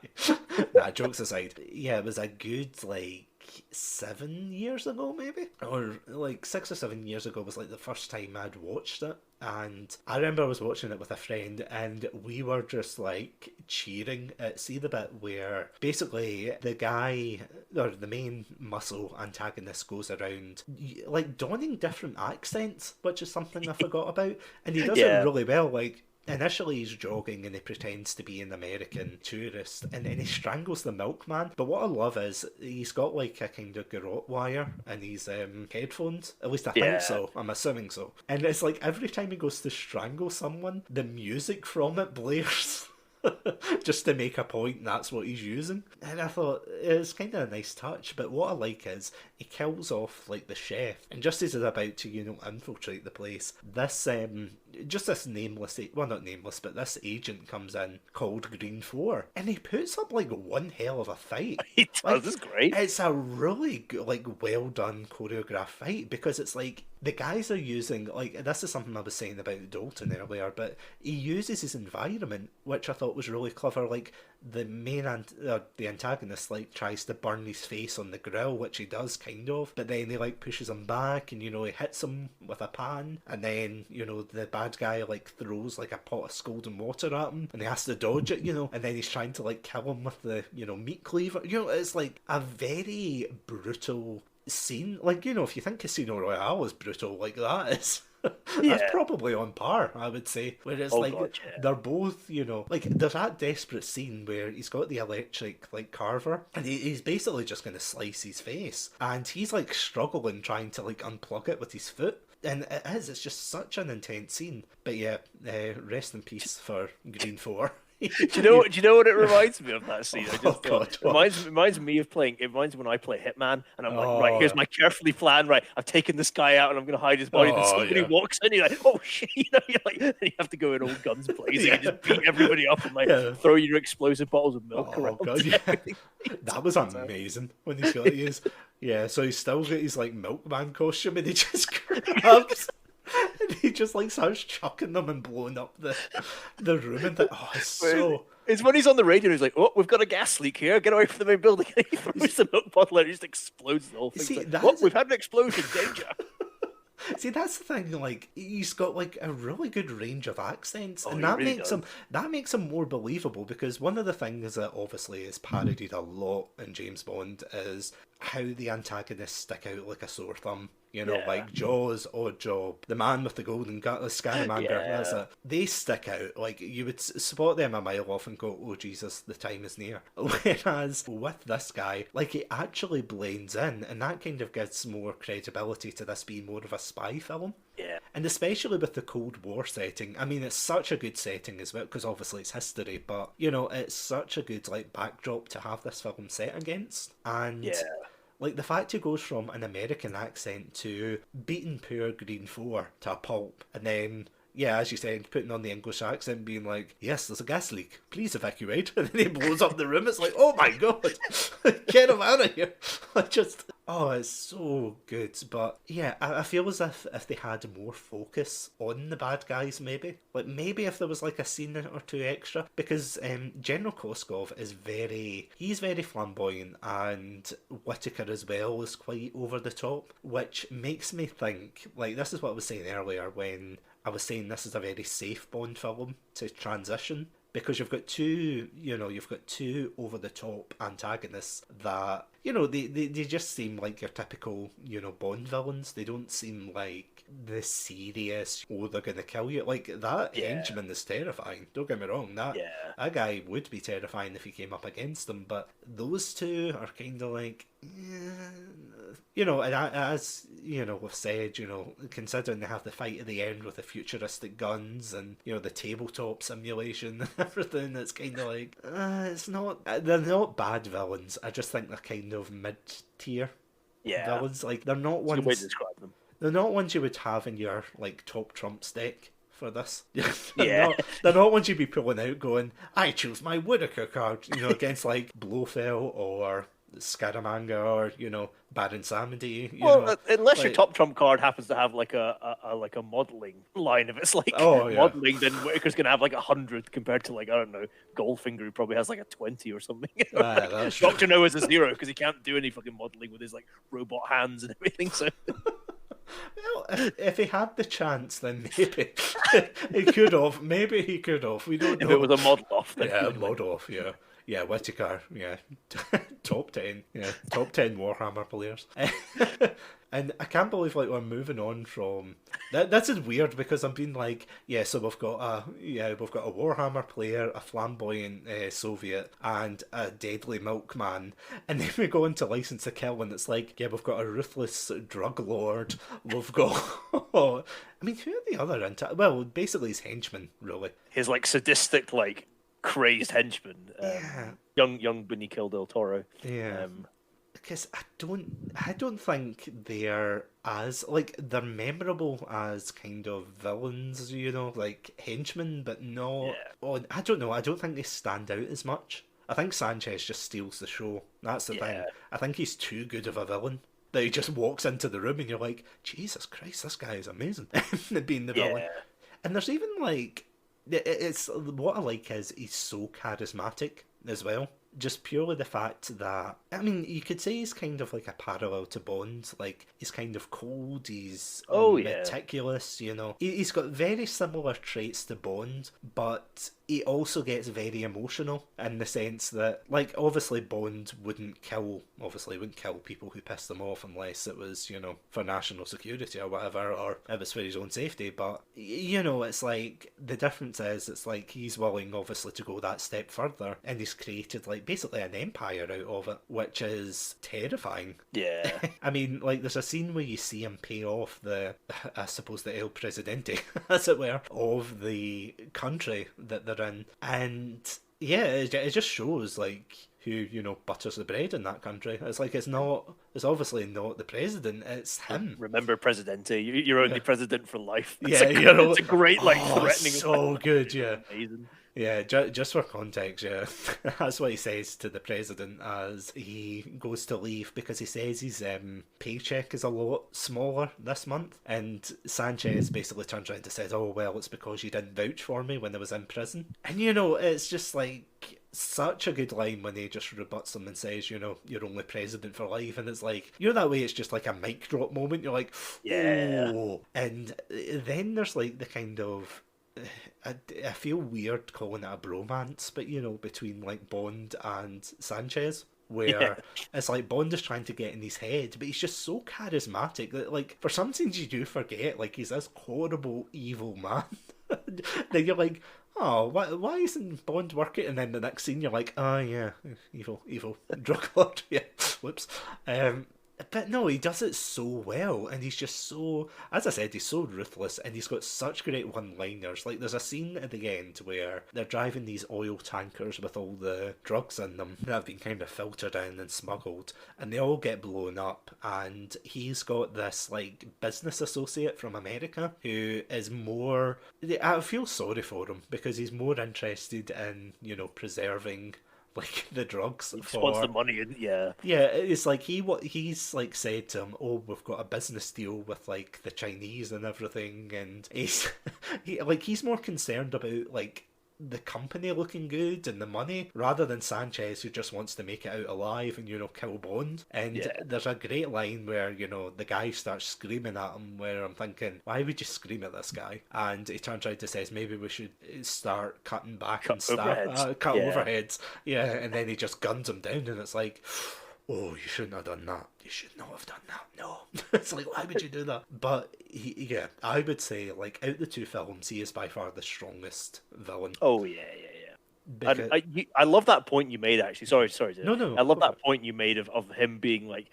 Nah, jokes aside. Yeah, it was a good, like, 7 years ago, maybe? Or, like, 6 or 7 years ago was, like, the first time I'd watched it. And I remember I was watching it with a friend, and we were just, like, cheering at, see the bit where basically the guy, or the main muscle antagonist, goes around, like, donning different accents, which is something I forgot about. And he does it yeah. really well, like, initially he's jogging and he pretends to be an American tourist, and then he strangles the milkman. But what I love is he's got like a kind of garrote wire in his headphones. At least I think Yeah. so. I'm assuming so. And it's like every time he goes to strangle someone, the music from it blares. Just to make a point, that's what he's using. And I thought it's kind of a nice touch, but what I like is he kills off like the chef, and just as he's about to, infiltrate the place, this just this nameless, well, not nameless, but this agent comes in called Green 4, and he puts up like one hell of a fight. He does. Like, It's great. it's a really good, like, well done choreographed fight, because it's like the guys are using, like, this is something I was saying about Dalton earlier, but he uses his environment, which I thought was really clever. Like, the the antagonist, like, tries to burn his face on the grill, which he does kind of, but then he like pushes him back, and he hits him with a pan, and then the bad guy like throws like a pot of scalding water at him, and he has to dodge it, and then he's trying to like kill him with the meat cleaver. It's like a very brutal scene. Like, if you think Casino Royale is brutal, like, that is. That's Yeah. probably on par, I would say. Where it's Oh like god, yeah. they're both, like, there's that desperate scene where he's got the electric like carver, and he's basically just going to slice his face, and he's like struggling trying to like unplug it with his foot. And it's just such an intense scene. But yeah, rest in peace for Green 4. Do you know what? Do you know what it reminds me of, that scene? I just Oh thought god, it what? reminds me of playing. It reminds me when I play Hitman, and I'm like, right, here's Oh, my carefully planned. Right, I've taken this guy out, and I'm going to hide his body. Then oh somebody yeah. walks in, you're like, oh shit, you're like, and you have to go in all guns blazing and just beat everybody up and like Yeah. throw your explosive bottles of milk Oh around. god, and yeah. everything. That was amazing when he's got his. Yeah, so he's still got his like milkman costume, and he just grabs. And he just like starts chucking them and blowing up the room, and oh, it's so. It's when he's on the radio. He's like, "Oh, we've got a gas leak here. Get away from the main building." And he throws the milk bottle and it just explodes the whole thing. See, Like, that's oh, we've had an explosion. Danger! See, that's the thing. Like, he's got like a really good range of accents, Oh, and he that really makes does. him more believable. Because one of the things that obviously is parodied a lot in James Bond is how the antagonists stick out like a sore thumb. Yeah. Like Jaws, Odd Job, the man with the golden gun, Scaramanga. That's Yeah. it. They stick out. Like, you would spot them a mile off and go, "Oh Jesus, the time is near." Whereas with this guy, like, he actually blends in, and that kind of gives more credibility to this being more of a spy film. Yeah. And especially with the Cold War setting, I mean, it's such a good setting as well, because obviously it's history, but, you know, it's such a good, like, backdrop to have this film set against. And, Yeah. like, the fact he goes from an American accent to beating poor Green 4 to a pulp, and then, yeah, as you said, putting on the English accent, being like, yes, there's a gas leak, please evacuate. And then he blows up the room. It's like, oh my god, get him out of here. Oh, it's so good. But yeah, I feel as if they had more focus on the bad guys, maybe. Like, maybe if there was like a scene or two extra. Because General Koskov he's very flamboyant, and Whitaker as well is quite over the top, which makes me think, like, this is what I was saying earlier when I was saying this is a very safe Bond film to transition, because you've got two over the top antagonists that, you know, they just seem like your typical, you know, Bond villains. They don't seem like the serious, oh, they're gonna kill you. Like, that henchman is terrifying. Don't get me wrong, that guy would be terrifying if he came up against them, but those two are kind of like, you know, and as you know, we've said, you know, considering they have the fight at the end with the futuristic guns and, you know, the tabletop simulation and everything, it's kind of like, they're not bad villains. I just think they're kind of mid-tier villains. Like, they're not ones. Good way to describe them. They're not ones you would have in your, like, top trumps deck for this. They're not ones you'd be pulling out going, I choose my Whitaker card, you know, against like Blofeld or Scaramanga or, you know, Baron Samedi. Unless your top trump card happens to have like a modelling line. If it's like modelling, then Whitaker's gonna have like 100 compared to, like, I don't know, Goldfinger, who probably has like a 20 or something. Doctor No is a 0 because he can't do any fucking modelling with his like robot hands and everything. So. Well, if he had the chance, then maybe he could have. Maybe he could have. We don't know. If it was a model off, then a model off. Yeah, Whitaker. Yeah, top 10. Yeah, top 10 Warhammer players. And I can't believe, like, we're moving on from that. This is weird because I'm being like, so we've got a Warhammer player, a flamboyant Soviet, and a deadly milkman, and then we go into License to Kill, and it's like, we've got a ruthless drug lord. We've got, I mean, who are the other well, basically his henchmen, really. His like sadistic, like, crazed henchman. Young Benicio del Toro. Yeah. Because I don't think they're as, like, they're memorable as kind of villains, you know, like henchmen, but not. Oh, I don't know. I don't think they stand out as much. I think Sanchez just steals the show. That's the thing. I think he's too good of a villain that he just walks into the room and you're like, Jesus Christ, this guy is amazing. Being the villain. And there's even like, it's what I like is he's so charismatic as well. Just purely the fact that, I mean, you could say he's kind of like a parallel to Bond. Like, he's kind of cold, he's meticulous, you know. He's got very similar traits to Bond, but he also gets very emotional in the sense that, like, obviously Bond wouldn't kill people who pissed him off unless it was, you know, for national security or whatever, or it was for his own safety. But, you know, it's like, the difference is, it's like he's willing, obviously, to go that step further, and he's created, like, basically an empire out of it, which is terrifying. Yeah. I mean, like, there's a scene where you see him pay off the El Presidente, as it were, of the country that they're in. And yeah, it just shows, like, who, you know, butters the bread in that country. It's like, it's obviously not the president, it's him. Remember, Presidente, you're only president for life. It's a great, like, threatening. So good, yeah. Amazing. Yeah, just for context, that's what he says to the president as he goes to leave, because he says his paycheck is a lot smaller this month, and Sanchez basically turns around and says, oh, well, it's because you didn't vouch for me when I was in prison. And, you know, it's just like such a good line when he just rebuts him and says, you know, you're only president for life, and it's like, you're that way, it's just like a mic drop moment. You're like, oh. And then there's like the kind of, I feel weird calling it a bromance, but, you know, between like Bond and Sanchez, where it's like Bond is trying to get in his head, but he's just so charismatic that, like, for some scenes you do forget, like, he's this horrible, evil man. Then you're like, oh, why isn't Bond working? And then the next scene you're like, oh yeah, evil drug lord. Yeah, whoops. But no, he does it so well, and he's just so, as I said, he's so ruthless, and he's got such great one-liners. Like, there's a scene at the end where they're driving these oil tankers with all the drugs in them that have been kind of filtered in and smuggled, and they all get blown up, and he's got this, like, business associate from America who is more, I feel sorry for him, because he's more interested in, preserving like the drugs He just wants the for money, and yeah, yeah, it's like he's like said to him, "Oh, we've got a business deal with like the Chinese and everything," and he's more concerned about like the company looking good and the money rather than Sanchez, who just wants to make it out alive and kill Bond. And yeah. there's a great line where the guy starts screaming at him, where I'm thinking, why would you scream at this guy? And he turns around and says, maybe we should start cutting back Cut and stuff, overheads. cut Yeah. overheads. Yeah, and then he just guns him down, and it's like, oh, you shouldn't have done that. You should not have done that. No. It's like, why would you do that? But, yeah, I would say, like, out the two films, he is by far the strongest villain. Oh yeah, yeah, yeah. Because... And I love that point you made. Actually, sorry. No, no, I love go for that point you made of him being like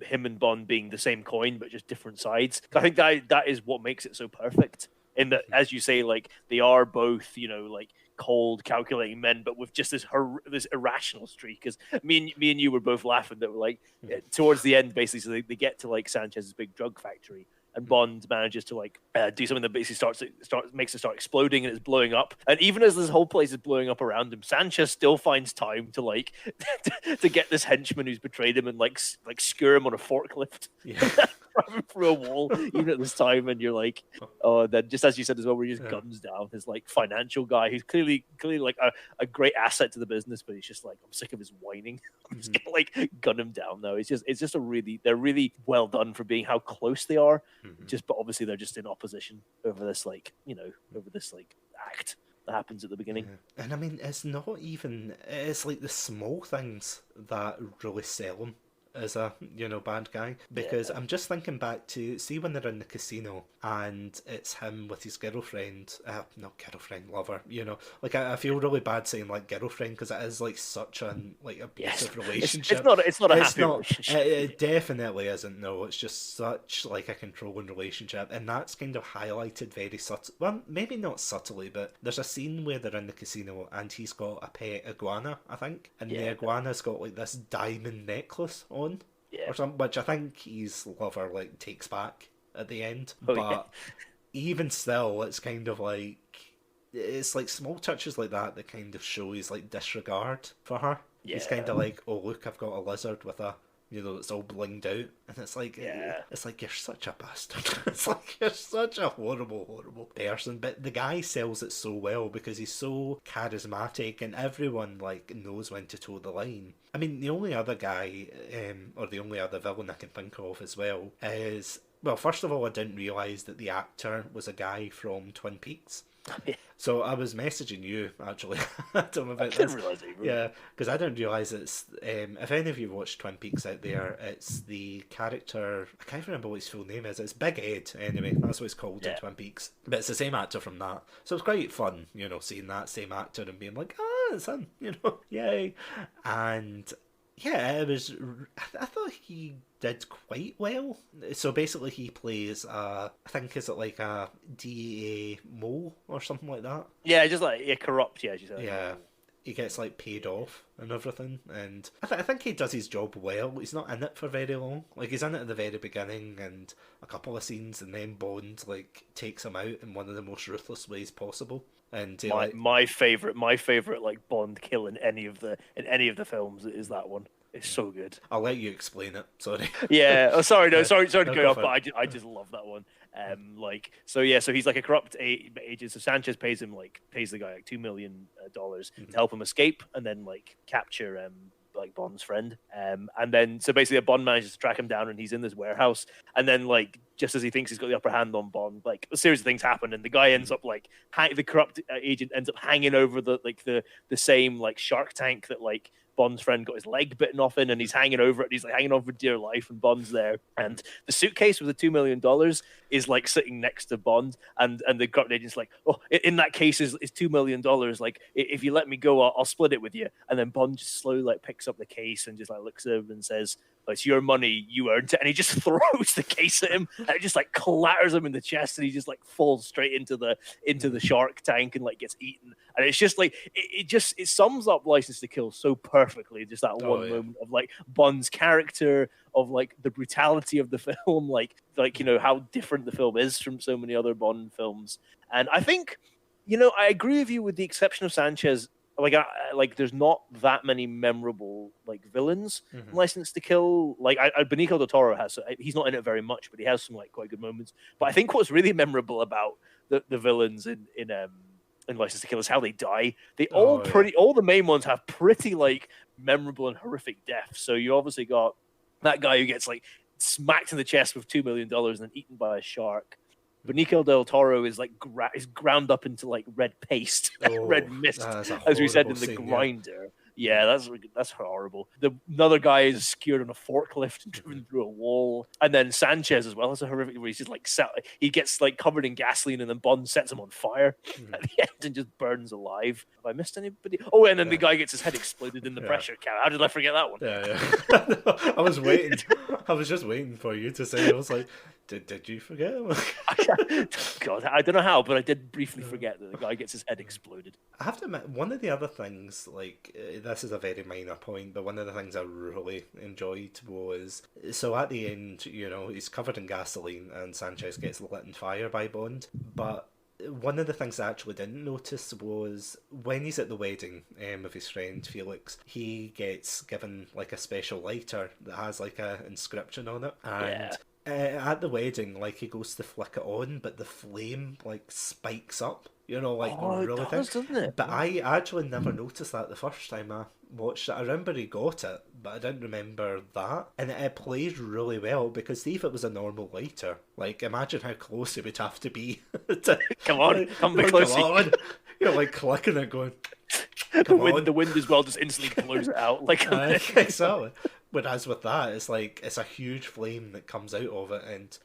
him and Bond being the same coin but just different sides. I think that is what makes it so perfect. In that, as you say, like they are both, like cold, calculating men, but with just this irrational streak. Because me and you were both laughing that we're like towards the end, basically, so they get to like Sanchez's big drug factory, and Bond manages to like do something that basically makes it start exploding, and it's blowing up. And even as this whole place is blowing up around him, Sanchez still finds time to like to get this henchman who's betrayed him and like skewer him on a forklift. Yeah. Driving through a wall, even at this time, and you're like, oh, then just as you said as well, where he just Yeah. guns down his like financial guy who's clearly like a great asset to the business, but he's just like, I'm sick of his whining. I'm just gonna like gun him down though. It's just they're really well done for being how close they are. But obviously they're just in opposition over this act that happens at the beginning. Yeah. And I mean, it's not even, it's like the small things that really sell him as a bad guy, because I'm just thinking back to see when they're in the casino and it's him with his girlfriend, not girlfriend, lover, like I feel really bad saying like girlfriend, because it is like such an like abusive relationship. It's not a happy relationship. It definitely isn't. No, it's just such like a controlling relationship, and that's kind of highlighted very subtle. Well, maybe not subtly, but there's a scene where they're in the casino and he's got a pet iguana, I think, and the iguana's got like this diamond necklace on. Yeah. Or something, which I think his lover like takes back at the end. Oh, but even still, it's kind of like it's like small touches like that kind of show his like disregard for her. Yeah. He's kind of like, oh look, I've got a lizard with a it's all blinged out, and it's like, it's like you're such a bastard. It's like you're such a horrible person. But the guy sells it so well because he's so charismatic, and everyone like knows when to toe the line. I mean, the only other guy, or the only other villain I can think of as well is, well, first of all, I didn't realise that the actor was a guy from Twin Peaks. So I was messaging you actually about this. Didn't realise it. Yeah, because I didn't realise it's. If any of you watched Twin Peaks out there, it's the character. I can't remember what his full name is. It's Big Ed anyway. That's what it's called in Twin Peaks. But it's the same actor from that, so it's quite fun, seeing that same actor and being like, it's him, yay, and. Yeah, it was. I thought he did quite well. So basically, he plays I think is it like a DEA mole or something like that. Yeah, just like corrupt. Yeah, as you said. Yeah, he gets like paid off and everything, and I think he does his job well. He's not in it for very long. Like he's in it at the very beginning and a couple of scenes, and then Bond like takes him out in one of the most ruthless ways possible. And my favorite like Bond kill in any of the films is that one. It's so good. I'll let you explain it. Sorry. Yeah. Oh, sorry. No. Sorry to No, go go off, for but I just love that one. So he's like a corrupt agent. So Sanchez pays the guy like $2 million to help him escape and then like capture like Bond's friend. And then so basically Bond manages to track him down and he's in this warehouse. And then like just as he thinks he's got the upper hand on Bond, like a series of things happen and the guy ends up like the corrupt agent ends up hanging over the same like shark tank that like Bond's friend got his leg bitten off in, and he's hanging over it. He's like hanging on for dear life, and Bond's there. And the suitcase with the $2 million is like sitting next to Bond, and the corrupt agent's like, "Oh, in that case is $2 million. Like, if you let me go, I'll split it with you." And then Bond just slowly like picks up the case and just like looks at him and says, It's your money, you earned it. And he just throws the case at him, and it just like clatters him in the chest, and he just like falls straight into the shark tank and like gets eaten. And it's just like it sums up License to Kill so perfectly. Just that one moment of like Bond's character, of like the brutality of the film, like how different the film is from so many other Bond films. And I think, I agree with you with the exception of Sanchez. Like there's not that many memorable like villains in License to Kill. Like Benicio del Toro he's not in it very much, but he has some like quite good moments. But I think what's really memorable about the villains in License to Kill is how they die. They all the main ones have pretty like memorable and horrific deaths. So you obviously got that guy who gets like smacked in the chest with $2 million and then eaten by a shark. Benicio del Toro is like is ground up into like red paste, red mist, as we said in the grinder. Yeah, that's horrible. Another guy is skewered on a forklift and driven through a wall. And then Sanchez as well. That's a horrific where he's just like he gets like covered in gasoline and then Bond sets him on fire at the end and just burns alive. Have I missed anybody? Oh, and then the guy gets his head exploded in the pressure can. How did I forget that one? Yeah. I was waiting. I was just waiting for you to say. I was like, did you forget him? God, I don't know how, but I did briefly forget that the guy gets his head exploded. I have to admit, one of the other things, like, this is a very minor point, but one of the things I really enjoyed was, so at the end, he's covered in gasoline and Sanchez gets lit on fire by Bond, but one of the things I actually didn't notice was when he's at the wedding of his friend Felix, he gets given like a special lighter that has like a inscription on it, and at the wedding, like, he goes to flick it on, but the flame like spikes up, really it does, doesn't it? But I actually never noticed that the first time I watched it. I remember he got it, but I didn't remember that. And it plays really well because see if it was a normal lighter, like, imagine how close it would have to be to come on, come be close. You're like clicking it, going. The wind as well just instantly blows it out. Like exactly. Whereas with that, it's like it's a huge flame that comes out of it, and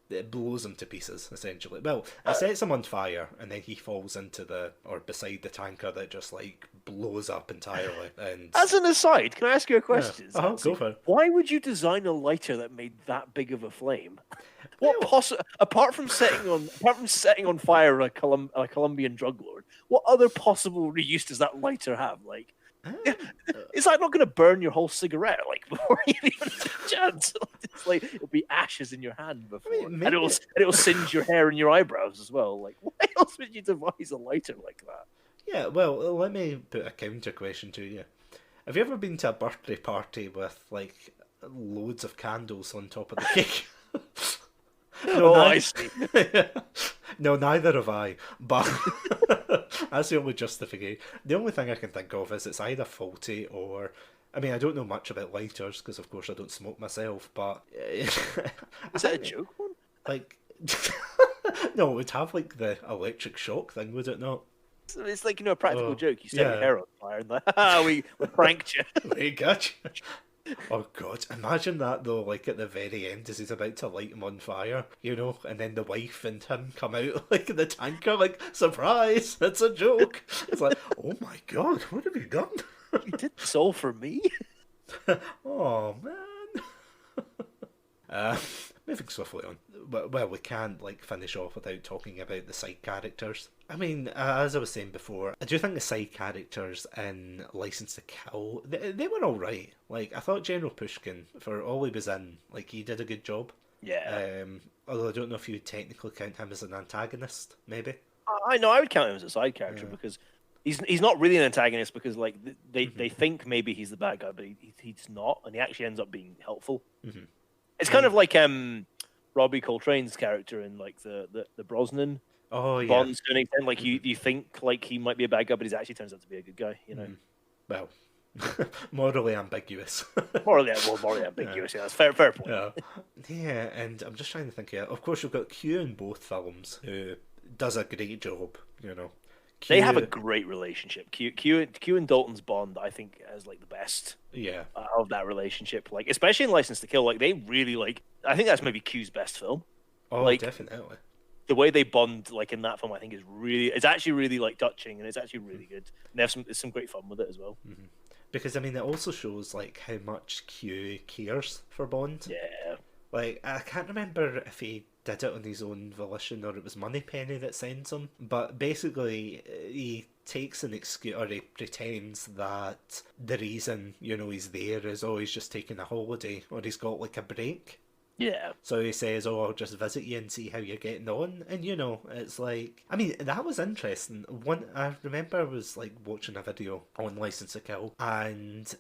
it blows him to pieces essentially. Well, it sets him on fire, and then he falls into beside the tanker that just like blows up entirely. And as an aside, can I ask you a question? Yeah. Go for it. Why would you design a lighter that made that big of a flame? Apart from setting on fire a Colombian drug lord, what other possible reuse does that lighter have? Like, is that not going to burn your whole cigarette? Like before you even have a chance, it's like it'll be ashes in your hand before, and it'll singe your hair and your eyebrows as well. Like, why else would you devise a lighter like that? Yeah, well, let me put a counter question to you. Have you ever been to a birthday party with like loads of candles on top of the cake? I see. No, neither have I, but that's the only justification. The only thing I can think of is it's either faulty or, I mean, I don't know much about lighters because, of course, I don't smoke myself, but... Is that a joke one? Like, no, it would have, like, the electric shock thing, would it not? It's like, a practical joke. You set your hair on fire and like, we pranked you. We got you. Oh god, imagine that though, like at the very end as he's about to light him on fire, and then the wife and him come out like in the tanker, like, surprise, it's a joke. It's like, oh my god, what have you done? You did this all for me? Oh man. Moving swiftly on. Well, we can't finish off without talking about the side characters. I mean, as I was saying before, I do think the side characters in License to Kill, they were all right. Like, I thought General Pushkin, for all he was in, like, he did a good job. Yeah. Although I don't know if you would technically count him as an antagonist, maybe. I know, I would count him as a side character because he's not really an antagonist because, like, they think maybe he's the bad guy, but he's not, and he actually ends up being helpful. Mm-hmm. It's kind of like Robbie Coltrane's character in like the Brosnan Bonds to an extent. Like you think like he might be a bad guy, but he actually turns out to be a good guy. Well, morally ambiguous. morally ambiguous. Yeah, that's fair point. Yeah, and I'm just trying to think. Yeah, of course you've got Q in both films, who does a great job. They have a great relationship. Q and Dalton's bond, I think, is like the best. Yeah. Of that relationship, like especially in License to Kill, like they really like. I think that's maybe Q's best film. Oh, like, definitely. The way they bond, like in that film, I think it's actually really like touching, and it's actually really good. And they have some great fun with it as well. Mm-hmm. Because I mean, it also shows like how much Q cares for Bond. Yeah. Like, I can't remember if he did it on his own volition or it was Moneypenny that sends him. But basically, he takes an excuse, or he pretends that the reason, he's there is, oh, he's just taking a holiday, or he's got like a break. Yeah. So he says, oh, I'll just visit you and see how you're getting on. And, it's like, I mean, that was interesting. I remember I was like watching a video on License to Kill, and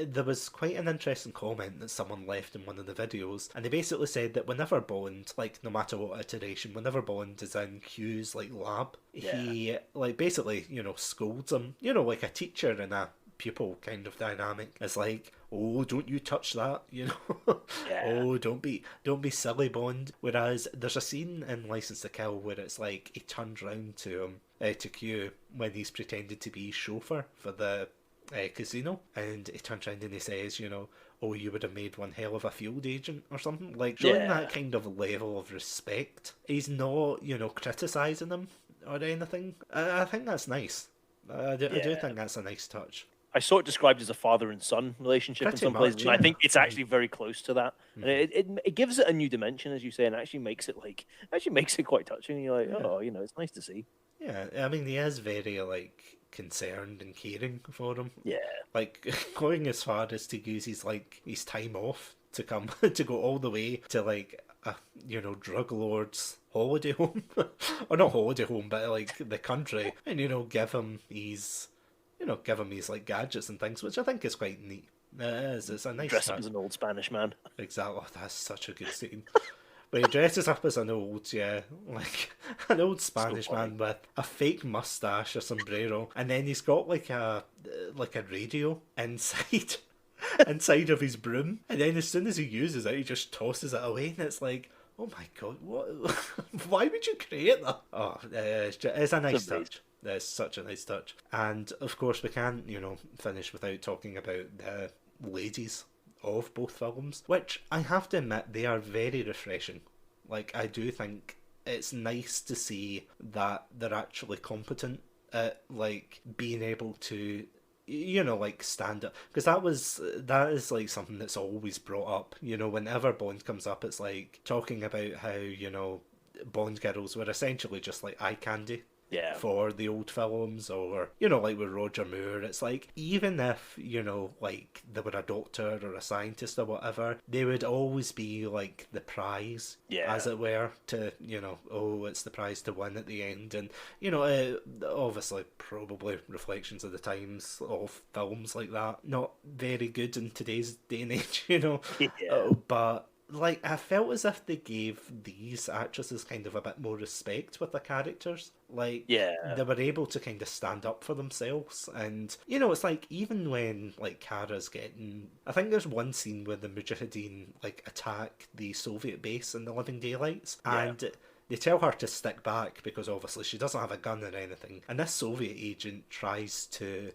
there was quite an interesting comment that someone left in one of the videos, and they basically said that whenever Bond, like no matter what iteration, whenever Bond is in Q's like lab, he like basically, scolds him, like a teacher in a pupil kind of dynamic. It's like, oh, don't you touch that, Yeah. Oh, don't be silly, Bond. Whereas there's a scene in License to Kill where it's like he turns round to him, to Q, when he's pretended to be chauffeur for the casino, and he turns around and he says, oh, you would have made one hell of a field agent or something. Like, showing that kind of level of respect. He's not, criticising him or anything. I think that's nice. I do think that's a nice touch. I saw it described as a father and son relationship in some places, and I think it's actually very close to that. And it gives it a new dimension, as you say, and actually makes it quite touching. And you're like, oh, it's nice to see. Yeah, I mean, he is very like concerned and caring for him. Yeah, like going as far as to use his time off to come to go all the way to like a drug lord's holiday home, or not holiday home, but like the country, and give him his like gadgets and things, which I think is quite neat. It's a nice dress up as an old Spanish man. Exactly. Oh, that's such a good scene. But he dresses up as an old Spanish man with a fake mustache, a sombrero, and then he's got like a radio inside of his broom, and then as soon as he uses it, he just tosses it away, and it's like, oh my god, what? Why would you create that? Oh, it's a nice touch. It's such a nice touch. And of course, we can't, finish without talking about the ladies of both films, which I have to admit, they are very refreshing. Like, I do think it's nice to see that they're actually competent at, like, being able to, like, stand up. Because that is, like, something that's always brought up. Whenever Bond comes up, it's like talking about how, Bond girls were essentially just, like, eye candy. Yeah. For the old films, or like with Roger Moore, it's like, even if like they were a doctor or a scientist or whatever, they would always be like the prize, as it were, to oh, it's the prize to win at the end. And obviously probably reflections of the times of films like that, not very good in today's day and age, but like, I felt as if they gave these actresses kind of a bit more respect with the characters. Like, they were able to kind of stand up for themselves. And, it's like, even when, like, Kara's getting... I think there's one scene where the Mujahideen, like, attack the Soviet base in the Living Daylights. Yeah. And they tell her to stick back because, obviously, she doesn't have a gun or anything. And this Soviet agent tries to,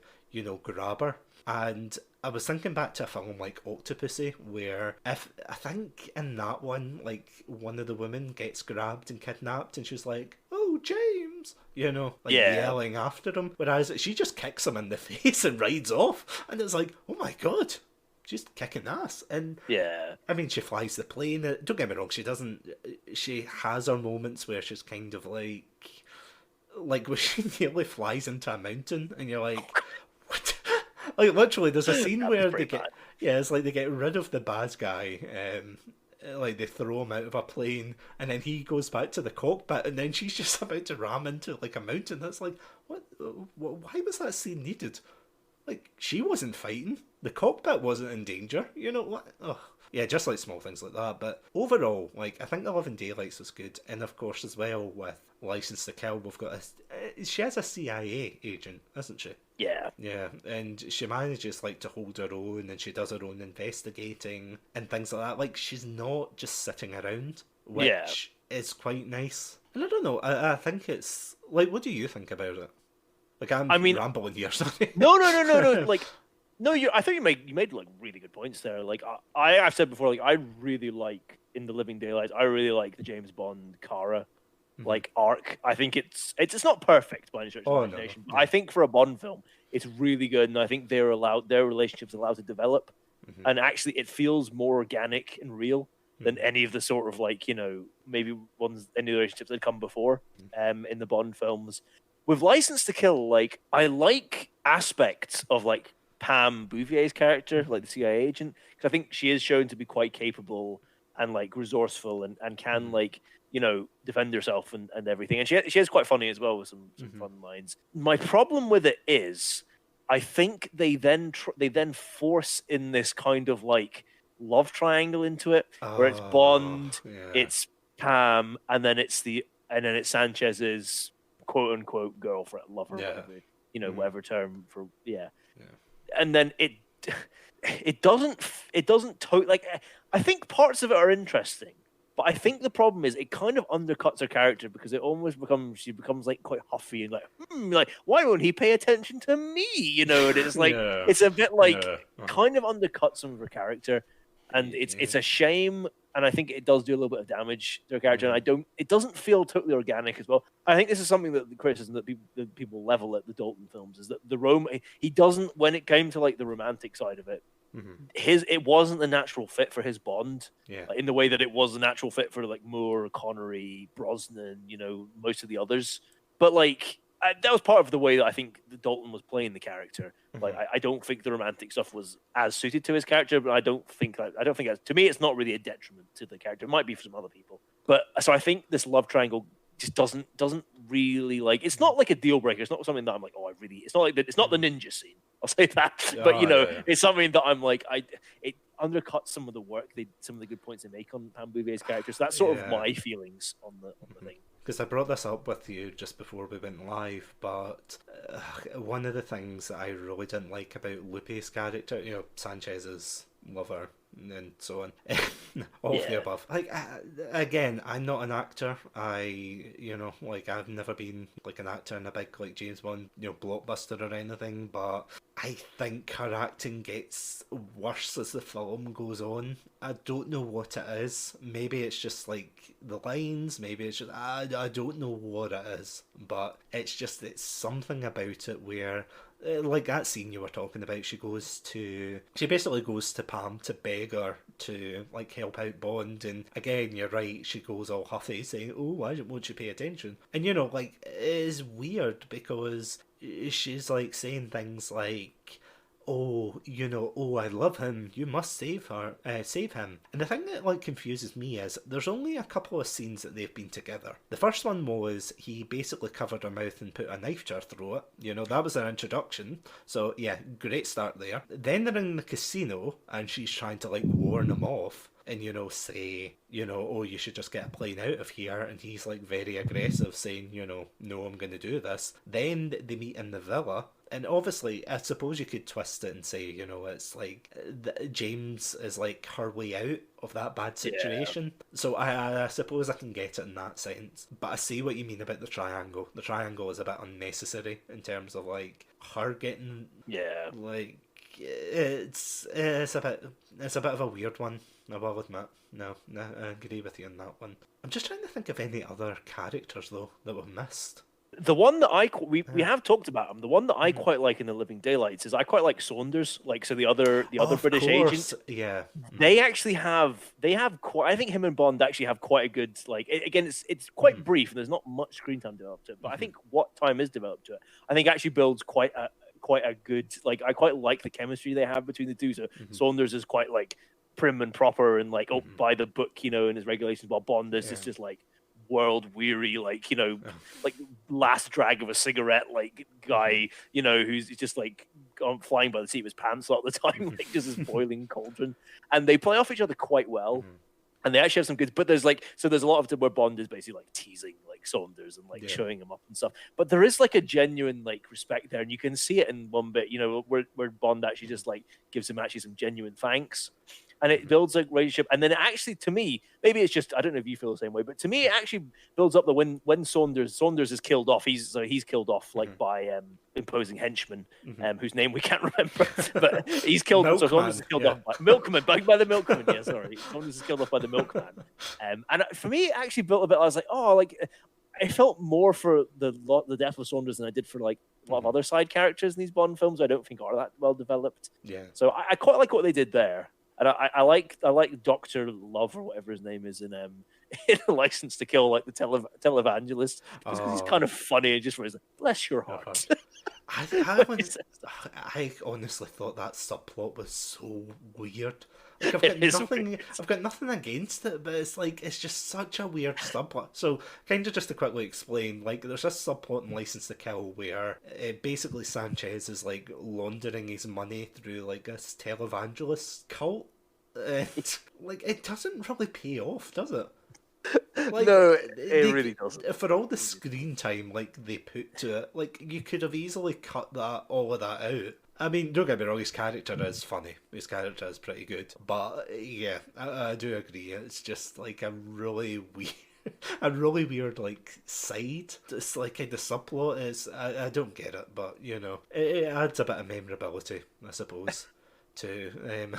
grab her. And I was thinking back to a film like Octopussy, where I think in that one, like, one of the women gets grabbed and kidnapped, and she's like, "Oh, James," yelling after him. Whereas she just kicks him in the face and rides off, and it's like, oh my god, she's kicking ass. And I mean, she flies the plane. Don't get me wrong, she doesn't. She has her moments where she's kind of like where she nearly flies into a mountain, and you're like, what? Like, literally, there's a scene where they get... Yeah, it's like they get rid of the bad guy, like they throw him out of a plane, and then he goes back to the cockpit, and then she's just about to ram into, like, a mountain. That's like, what? Why was that scene needed? Like, she wasn't fighting. The cockpit wasn't in danger. What? Ugh. Yeah, just like small things like that. But overall, like, I think The Living Daylights was good. And of course, as well, with License to Kill, we've got she has a CIA agent, isn't she? Yeah. Yeah, and she manages, like, to hold her own, and she does her own investigating and things like that. Like, she's not just sitting around, which is quite nice. And I don't know, I think it's... Like, what do you think about it? Like, I mean, rambling here, sorry. No. Like... No, I thought you made like really good points there. Like I've said before, like I really like in The Living Daylights, I really like the James Bond Kara like arc. I think it's not perfect by any stretch of Oh, imagination, no. but I think for a Bond film, it's really good, and I think their relationships allowed to develop, and actually it feels more organic and real than any of the sort of like maybe any of the relationships that come before in the Bond films. With License to Kill, like I like aspects of like Pam Bouvier's character, like the CIA agent, because I think she is shown to be quite capable and like resourceful and can like defend herself and everything. And she is quite funny as well with some fun lines. My problem with it is, I think they then force in this kind of like love triangle into it, where it's Bond, it's Pam, and then it's Sanchez's quote unquote girlfriend, lover, whatever whatever term for and then it doesn't like. I think parts of it are interesting, but I think the problem is it kind of undercuts her character because it almost she becomes like quite huffy and like why won't he pay attention to me? And it's like it's a bit like kind of undercuts some of her character, and it's a shame. And I think it does do a little bit of damage to her character, and it doesn't feel totally organic as well. I think this is something that the criticism that people level at the Dalton films is that he doesn't, when it came to like the romantic side of it, it wasn't the natural fit for his Bond, like, in the way that it was the natural fit for like Moore, Connery, Brosnan, most of the others. But like that was part of the way that I think Dalton was playing the character. Like I don't think the romantic stuff was as suited to his character, but I don't think to me it's not really a detriment to the character. It might be for some other people, but so I think this love triangle just doesn't really like. It's not like a deal breaker. It's not something that I'm like, it's not like it's not the ninja scene. I'll say that, but it's something that I'm like, it undercuts some of the work some of the good points they make on Pam Bouvier's character. So that's sort of my feelings on the thing. Because I brought this up with you just before we went live, but one of the things that I really didn't like about Lupe's character, Sanchez's lover and so on, all of the above. Like, again, I'm not an actor. I've never been like an actor in a big like James Bond, blockbuster or anything, but I think her acting gets worse as the film goes on. I don't know what it is. Maybe it's just like the lines. Maybe it's just I don't know what it is, but it's something about it where. Like that scene you were talking about, she basically goes to Pam to beg her to like help out Bond, and again you're right, she goes all huffy saying, "Oh, why won't you pay attention?" And like it is weird because she's like saying things like, "Oh, I love him. You must save him." And the thing that like confuses me is there's only a couple of scenes that they've been together. The first one was he basically covered her mouth and put a knife to her throat. That was their introduction. So yeah, great start there. Then they're in the casino and she's trying to like warn him off. And say, oh, you should just get a plane out of here. And he's like very aggressive, saying, no, I'm going to do this. Then they meet in the villa. And obviously, I suppose you could twist it and say, it's like James is like her way out of that bad situation. Yeah. So I suppose I can get it in that sense. But I see what you mean about the triangle. The triangle is a bit unnecessary in terms of like her getting like it's a bit of a weird one. I will admit. No, I agree with you on that one. I'm just trying to think of any other characters though that we've missed. The one that we have talked about him. The one that I quite like in The Living Daylights is I quite like Saunders. Like so, the other British agent. Yeah, they actually have quite. I think him and Bond actually have quite a good like. Again, it's quite brief and there's not much screen time developed to it. But I think what time is developed to it, I think actually builds quite a good like. I quite like the chemistry they have between the two. So Saunders is quite like prim and proper and like by the book, and his regulations. While Bond is just like world weary, like like last drag of a cigarette, like guy, who's just like flying by the seat of his pants all the time, like just this boiling cauldron. And they play off each other quite well. And they actually have some good, but there's a lot of it where Bond is basically like teasing like Saunders and like showing him up and stuff. But there is like a genuine like respect there, and you can see it in one bit, where Bond actually just like gives him actually some genuine thanks. And it builds a relationship. And then it actually, to me, maybe it's just, I don't know if you feel the same way, but to me, it actually builds up that when Saunders is killed off, he's killed off like by imposing henchman, whose name we can't remember, but he's killed. So Saunders is killed off by milkman, by the milkman. Yeah, sorry, Saunders is killed off by the milkman. And for me, it actually built a bit. I was like, oh, like I felt more for the death of Saunders than I did for like a lot of other side characters in these Bond films. I don't think are that well developed. Yeah. So I quite like what they did there, and I like Doctor Love or whatever his name is in in License to Kill, like the televangelist, just because he's kind of funny and just like, bless your heart. I honestly thought that subplot was so weird. Like I've got nothing against it, but it's just such a weird subplot. So kind of just to quickly explain, like there's this subplot in License to Kill where basically Sanchez is like laundering his money through like this televangelist cult. Like it doesn't really pay off, does it? Like, no, it really doesn't. For all the screen time like they put to it, like you could have easily cut all of that out. I mean, don't get me wrong, his character is funny. His character is pretty good. But yeah, I do agree. It's just like a really weird a really weird like side. It's like kind of subplot is I don't get it, but you know, it adds a bit of memorability, I suppose, to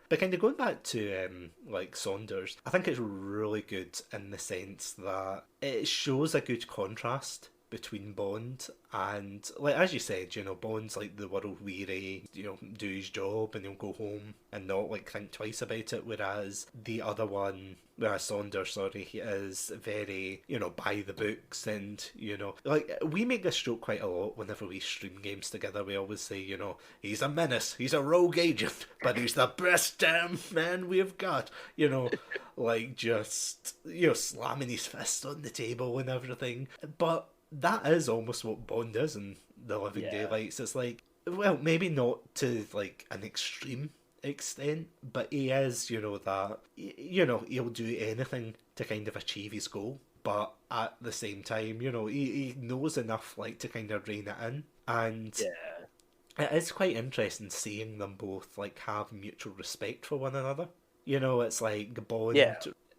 But kind of going back to like Saunders, I think it's really good in the sense that it shows a good contrast between Bond and, like as you said, you know, Bond's like the world weary, you know, do his job and he'll go home and not like think twice about it, whereas the other one, Saunders, sorry, he is very, you know, by the books, and you know, like we make this joke quite a lot whenever we stream games together. We always say, you know, he's a menace, he's a rogue agent, but he's the best damn man we've got, you know, like just, you know, slamming his fist on the table and everything. But that is almost what Bond is in The Living Daylights. It's like, well, maybe not to like an extreme extent, but he is, you know, that, you know, he'll do anything to kind of achieve his goal, but at the same time, you know, he knows enough like to kind of rein it in. And it is quite interesting seeing them both like have mutual respect for one another. You know, it's like Bond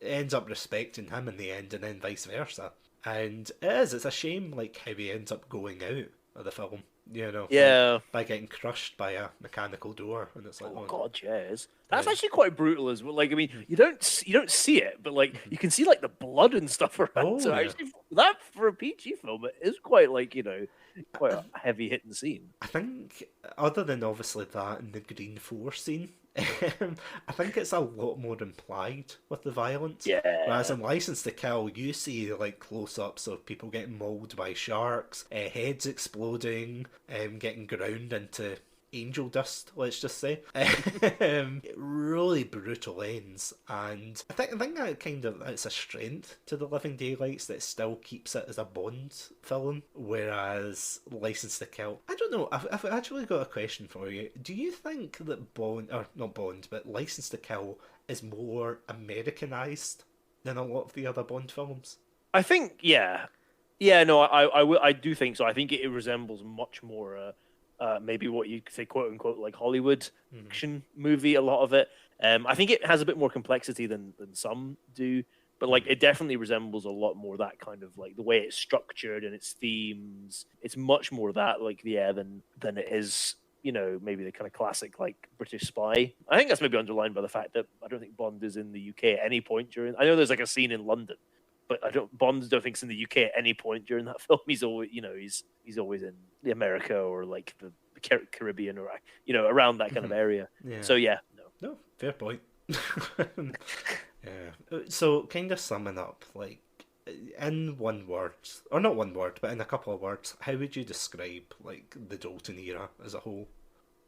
ends up respecting him in the end, and then vice versa. And it's a shame like how he ends up going out of the film, you know, by getting crushed by a mechanical door, and it's like, oh god, yes, that's actually quite brutal as well. Like, I mean, you don't see it, but like you can see like the blood and stuff around. So actually, that for a PG film, it is quite like, you know, quite a heavy hitting scene. I think, other than obviously that and the Green 4 scene, I think it's a lot more implied with the violence. Yeah. Whereas in License to Kill, you see like close-ups of people getting mauled by sharks, heads exploding, getting ground into angel dust, let's just say. Really brutal ends, and I think that kind of, it's a strength to The Living Daylights that still keeps it as a Bond film, whereas License to Kill, I don't know, I've actually got a question for you. Do you think that Bond, or not Bond, but License to Kill is more Americanized than a lot of the other Bond films? I think, no, I do think so. I think it resembles much more maybe what you could say, quote unquote, like Hollywood action movie. A lot of it, I think it has a bit more complexity than some do, but like it definitely resembles a lot more that kind of like the way it's structured and its themes. It's much more that like than it is, you know, maybe the kind of classic like British spy. I think that's maybe underlined by the fact that I don't think Bond is in the UK at any point during. I know there's like a scene in London, but Bond don't think it's in the UK at any point during that film. He's always, you know, he's always in the America or like the Caribbean or, you know, around that kind of area. Yeah. So no, fair point. Yeah. So kind of summing up, like in one word, or not one word, but in a couple of words, how would you describe like the Dalton era as a whole?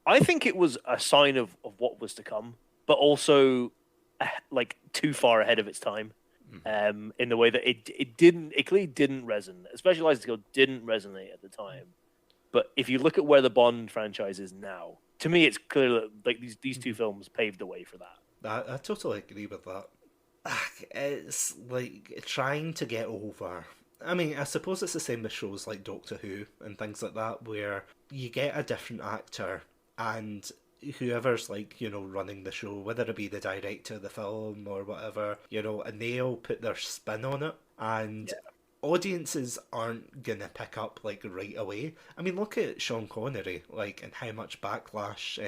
I think it was a sign of what was to come, but also like too far ahead of its time. In the way that it clearly didn't resonate, especially License to Kill didn't resonate at the time. But if you look at where the Bond franchise is now, to me, it's clear that like these two films paved the way for that. I totally agree with that. It's like trying to get over. I mean, I suppose it's the same with shows like Doctor Who and things like that, where you get a different actor and whoever's like, you know, running the show, whether it be the director of the film or whatever, you know, and they'll put their spin on it, and audiences aren't gonna pick up like right away. I mean, look at Sean Connery, like, and how much backlash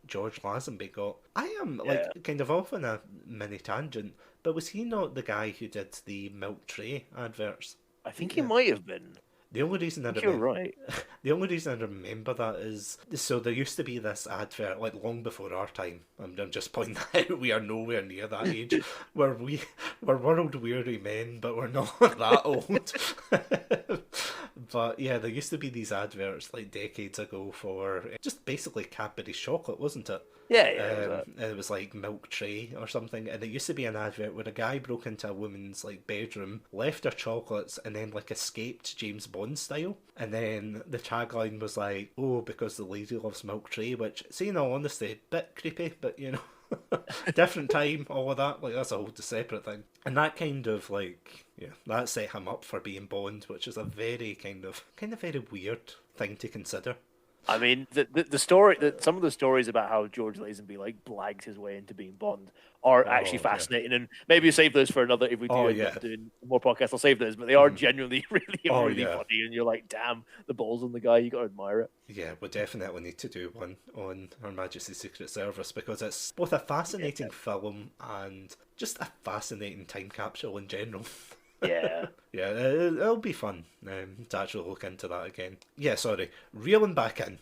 George Lazenby got. I am like kind of off on a mini tangent, but was he not the guy who did the milk tray adverts? I think he Yeah. might have been. The only reason I I think you're remember, right. the only reason I remember that is so there used to be this advert like long before our time. I'm just pointing that out. We are nowhere near that age where we're world weary men, but we're not that old. But yeah, there used to be these adverts like decades ago for just basically Cadbury's chocolate, wasn't it? Yeah, yeah, it was And it was like Milk Tray or something, and it used to be an advert where a guy broke into a woman's like bedroom, left her chocolates, and then like escaped James Bond style. And then the tagline was like, "Oh, because the lady loves Milk Tray," which, see, in all honesty, bit creepy, but you know, different time, all of that. Like that's a whole separate thing. And that kind of like, yeah, that set him up for being Bond, which is a very kind of very weird thing to consider. I mean, the story, some of the stories about how George Lazenby like blagged his way into being Bond are actually Oh yeah. fascinating, and maybe save those for another. If we do Oh end yeah. up doing more podcasts, I'll save those. But they are genuinely Oh really yeah. funny, and you're like, damn, the balls on the guy. You got to admire it. Yeah, we definitely need to do one on Her Majesty's Secret Service because it's both a fascinating film and just a fascinating time capsule in general. Yeah. Yeah, it'll be fun to actually look into that again. Yeah, sorry, reeling back in.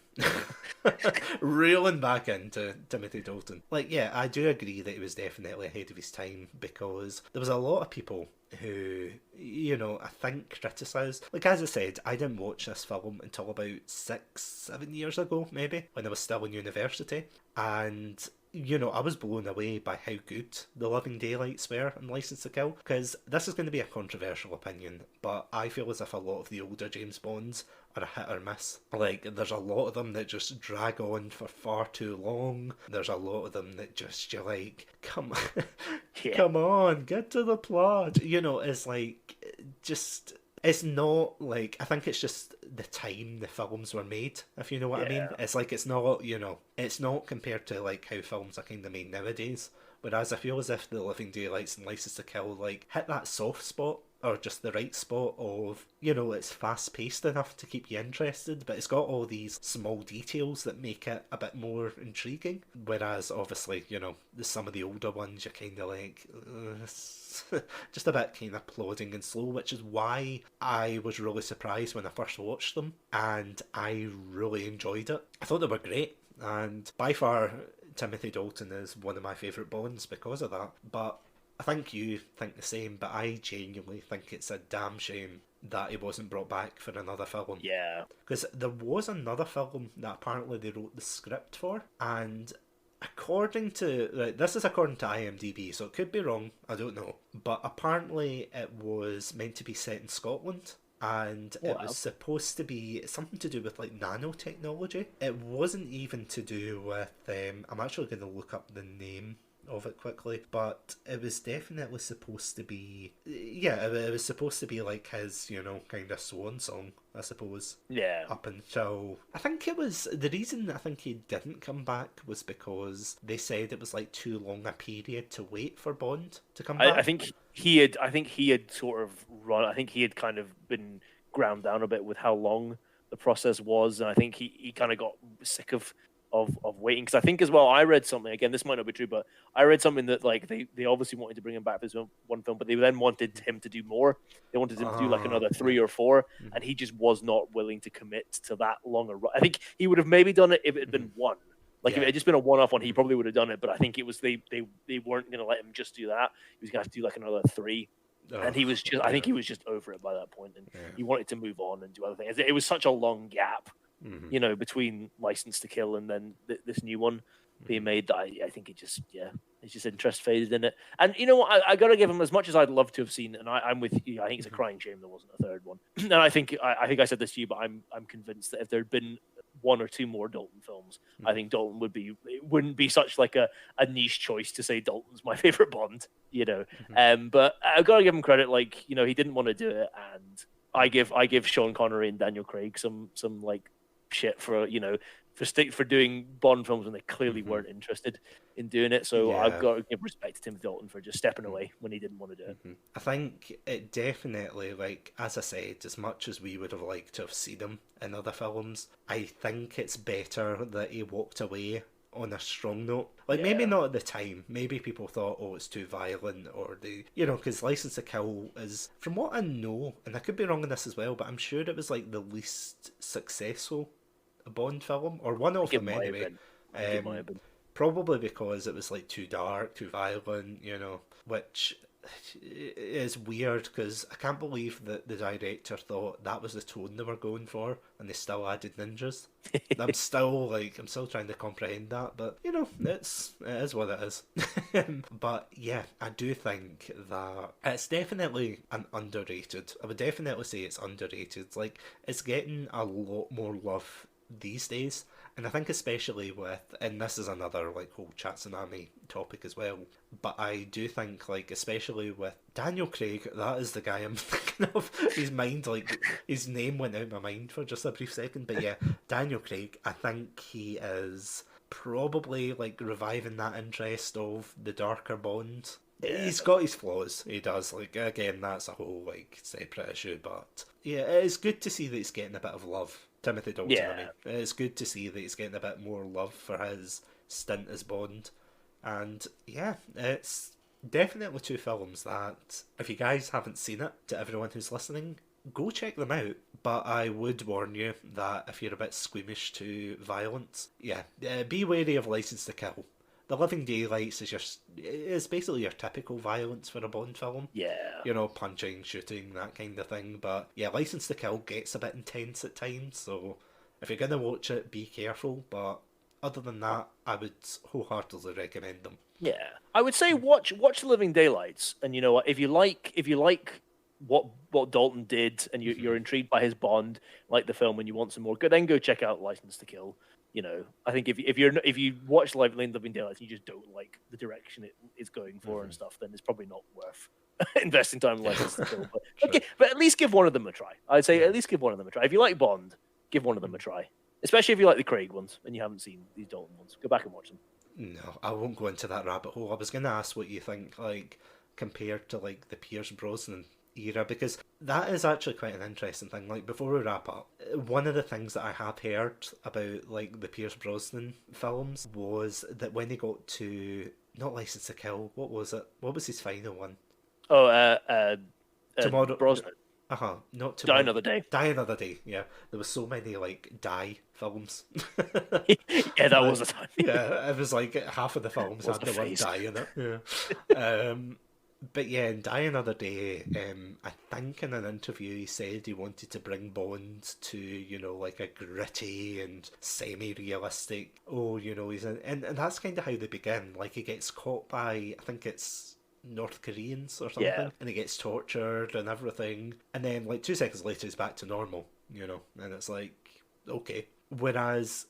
Reeling back into Timothy Dalton. Like, yeah, I do agree that he was definitely ahead of his time because there was a lot of people who, you know, I think criticised. Like, as I said, I didn't watch this film until about 6-7 years ago, maybe, when I was still in university. And you know, I was blown away by how good the Living Daylights were in License to Kill, because this is going to be a controversial opinion, but I feel as if a lot of the older James Bonds are a hit or miss. Like, there's a lot of them that just drag on for far too long. There's a lot of them that just, you're like, come on, come on, get to the plot. You know, it's like, just... It's not like, I think it's just the time the films were made, if you know what I mean. It's like, it's not, you know, it's not compared to like how films are kind of made nowadays. Whereas I feel as if The Living Daylights and License to Kill like hit that soft spot, or just the right spot of, you know, it's fast paced enough to keep you interested, but it's got all these small details that make it a bit more intriguing. Whereas obviously, you know, some of the older ones you're kind of like, just a bit kind of plodding and slow, which is why I was really surprised when I first watched them, and I really enjoyed it. I thought they were great, and by far Timothy Dalton is one of my favourite Bonds because of that. But I think you think the same, but I genuinely think it's a damn shame that he wasn't brought back for another film. Yeah. Because there was another film that apparently they wrote the script for, and according to... this is according to IMDb, so it could be wrong, I don't know. But apparently it was meant to be set in Scotland, and it was supposed to be something to do with like nanotechnology. It wasn't even to do with... I'm actually going to look up the name of it quickly, but it was definitely supposed to be, yeah, it was supposed to be like his, you know, kind of swan song, I suppose. Yeah. Up until, I think it was, the reason I think he didn't come back was because they said it was like too long a period to wait for Bond to come back. I think he had sort of run. I think he had kind of been ground down a bit with how long the process was, and I think he kind of got sick of waiting, because I think as well I read something, again this might not be true, but I read something that like they obviously wanted to bring him back for this one film, but they then wanted him to do more. They wanted him to do like another 3 or 4, and he just was not willing to commit to that long a run. I think he would have maybe done it if it had been one. Like if it had just been a one-off one, he probably would have done it. But I think it was they weren't going to let him just do that. He was going to have to do like another 3. And he was just, I think he was just over it by that point, and he wanted to move on and do other things. It was such a long gap, you know, between License to Kill and then this new one being made, that I think it just, it's just interest faded in it. And you know what, I got to give him, as much as I'd love to have seen, and I'm with you, I think it's a crying shame there wasn't a third one. And I think I said this to you, but I'm convinced that if there'd been 1 or 2 more Dalton films, I think Dalton wouldn't be such like a niche choice to say Dalton's my favorite Bond, you know. But I've got to give him credit, like, you know, he didn't want to do it, and I give Sean Connery and Daniel Craig some like shit for, you know, for doing Bond films when they clearly weren't interested in doing it. So I've got to give respect to Tim Dalton for just stepping away when he didn't want to do it. I think it definitely, like, as I said, as much as we would have liked to have seen him in other films, I think it's better that he walked away on a strong note. Like, maybe Yeah. not at the time. Maybe people thought, oh, it's too violent, or because License to Kill is, from what I know, and I could be wrong on this as well, but I'm sure it was like the least successful Bond film, or one I of think it them might have anyway. been. I think it might Um, have been. Probably because it was like too dark, too violent, which is weird because I can't believe that the director thought that was the tone they were going for, and they still added ninjas. I'm still trying to comprehend that, but it is what it is. But yeah, I do think that it's definitely an underrated. I would definitely say it's underrated. Like, it's getting a lot more love these days. And I think especially with, and this is another like whole Chatsunami topic as well, but I do think like especially with Daniel Craig, that is the guy I'm thinking of. His name went out of my mind for just a brief second, but yeah, Daniel Craig, I think he is probably like reviving that interest of the darker Bond. Yeah. He's got his flaws, he does. Like, again, that's a whole like separate issue, but yeah, it's good to see that he's getting a bit of love. Timothy Dalton, Yeah. I mean. It's good to see that he's getting a bit more love for his stint as Bond. And yeah, it's definitely two films that, if you guys haven't seen it, to everyone who's listening, go check them out. But I would warn you that if you're a bit squeamish to violence, yeah, be wary of License to Kill. The Living Daylights is basically your typical violence for a Bond film. Yeah. Punching, shooting, that kind of thing. But yeah, License to Kill gets a bit intense at times, so if you're gonna watch it, be careful. But other than that, I would wholeheartedly recommend them. Yeah, I would say watch The Living Daylights, and you know what? If you like what Dalton did, and you're intrigued by his Bond, like the film, and you want some more, then go check out License to Kill. I think if you watch Living Daylights, and you just don't like the direction it's going for and stuff, then it's probably not worth investing time in License to Kill. But okay, but at least give one of them a try. I'd say at least give one of them a try. If you like Bond, give one of them a try. Especially if you like the Craig ones and you haven't seen these Dalton ones, go back and watch them. No, I won't go into that rabbit hole. I was going to ask what you think, like, compared to, like, the Pierce Brosnan era, because that is actually quite an interesting thing. Like, before we wrap up, one of the things that I have heard about, like, the Pierce Brosnan films was that when they got to, not License to Kill, what was it? What was his final one? Tomorrow. Brosnan. Not Die Tomorrow. Another Day. Die Another Day, yeah. There was so many, like, Die films. Yeah, that was a time. Yeah, it was like half of the films had the word die in it. Yeah. But yeah, in Die Another Day, I think in an interview he said he wanted to bring Bond to, like a gritty and semi-realistic, and that's kind of how they begin. Like, he gets caught by, I think it's North Koreans or something, Yeah. and he gets tortured and everything, and then like 2 seconds later he's back to normal, and it's like, okay. Whereas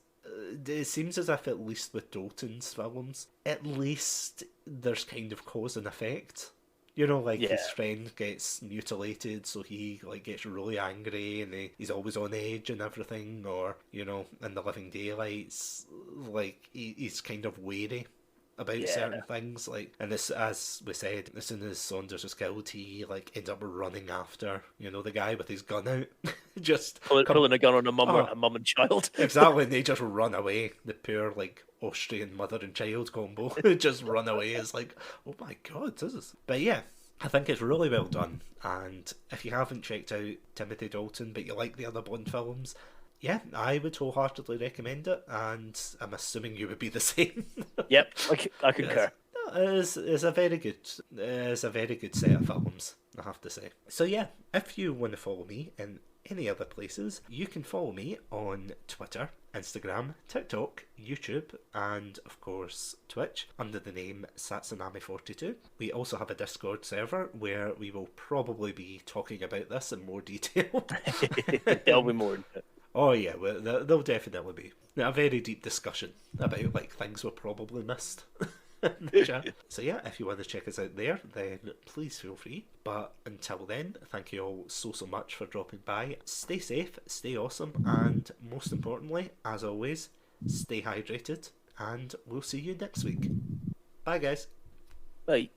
it seems as if, at least with Dalton's films, at least there's kind of cause and effect. Like, Yeah. his friend gets mutilated, so he like gets really angry, and he's always on edge and everything. Or in The Living Daylights, like he's kind of wary about certain things, like, and this, as we said, as soon as Saunders was killed, he like ends up running after the guy with his gun out, just Pulling a gun on a mum and child. Exactly, and they just run away. The poor like Austrian mother and child combo just run away. It's like, oh my god, this is. But yeah, I think it's really well done. And if you haven't checked out Timothy Dalton, but you like the other Bond films, yeah, I would wholeheartedly recommend it, and I'm assuming you would be the same. Yep, I concur. It's a very good set of films, I have to say. So yeah, if you want to follow me in any other places, you can follow me on Twitter, Instagram, TikTok, YouTube, and of course Twitch under the name Satsunami42. We also have a Discord server where we will probably be talking about this in more detail. There'll be more. Oh yeah, well, there'll definitely be a very deep discussion about like things we probably missed. So yeah, if you want to check us out there, then please feel free. But until then, thank you all so much for dropping by. Stay safe, stay awesome, and most importantly, as always, stay hydrated, and we'll see you next week. Bye guys. Bye.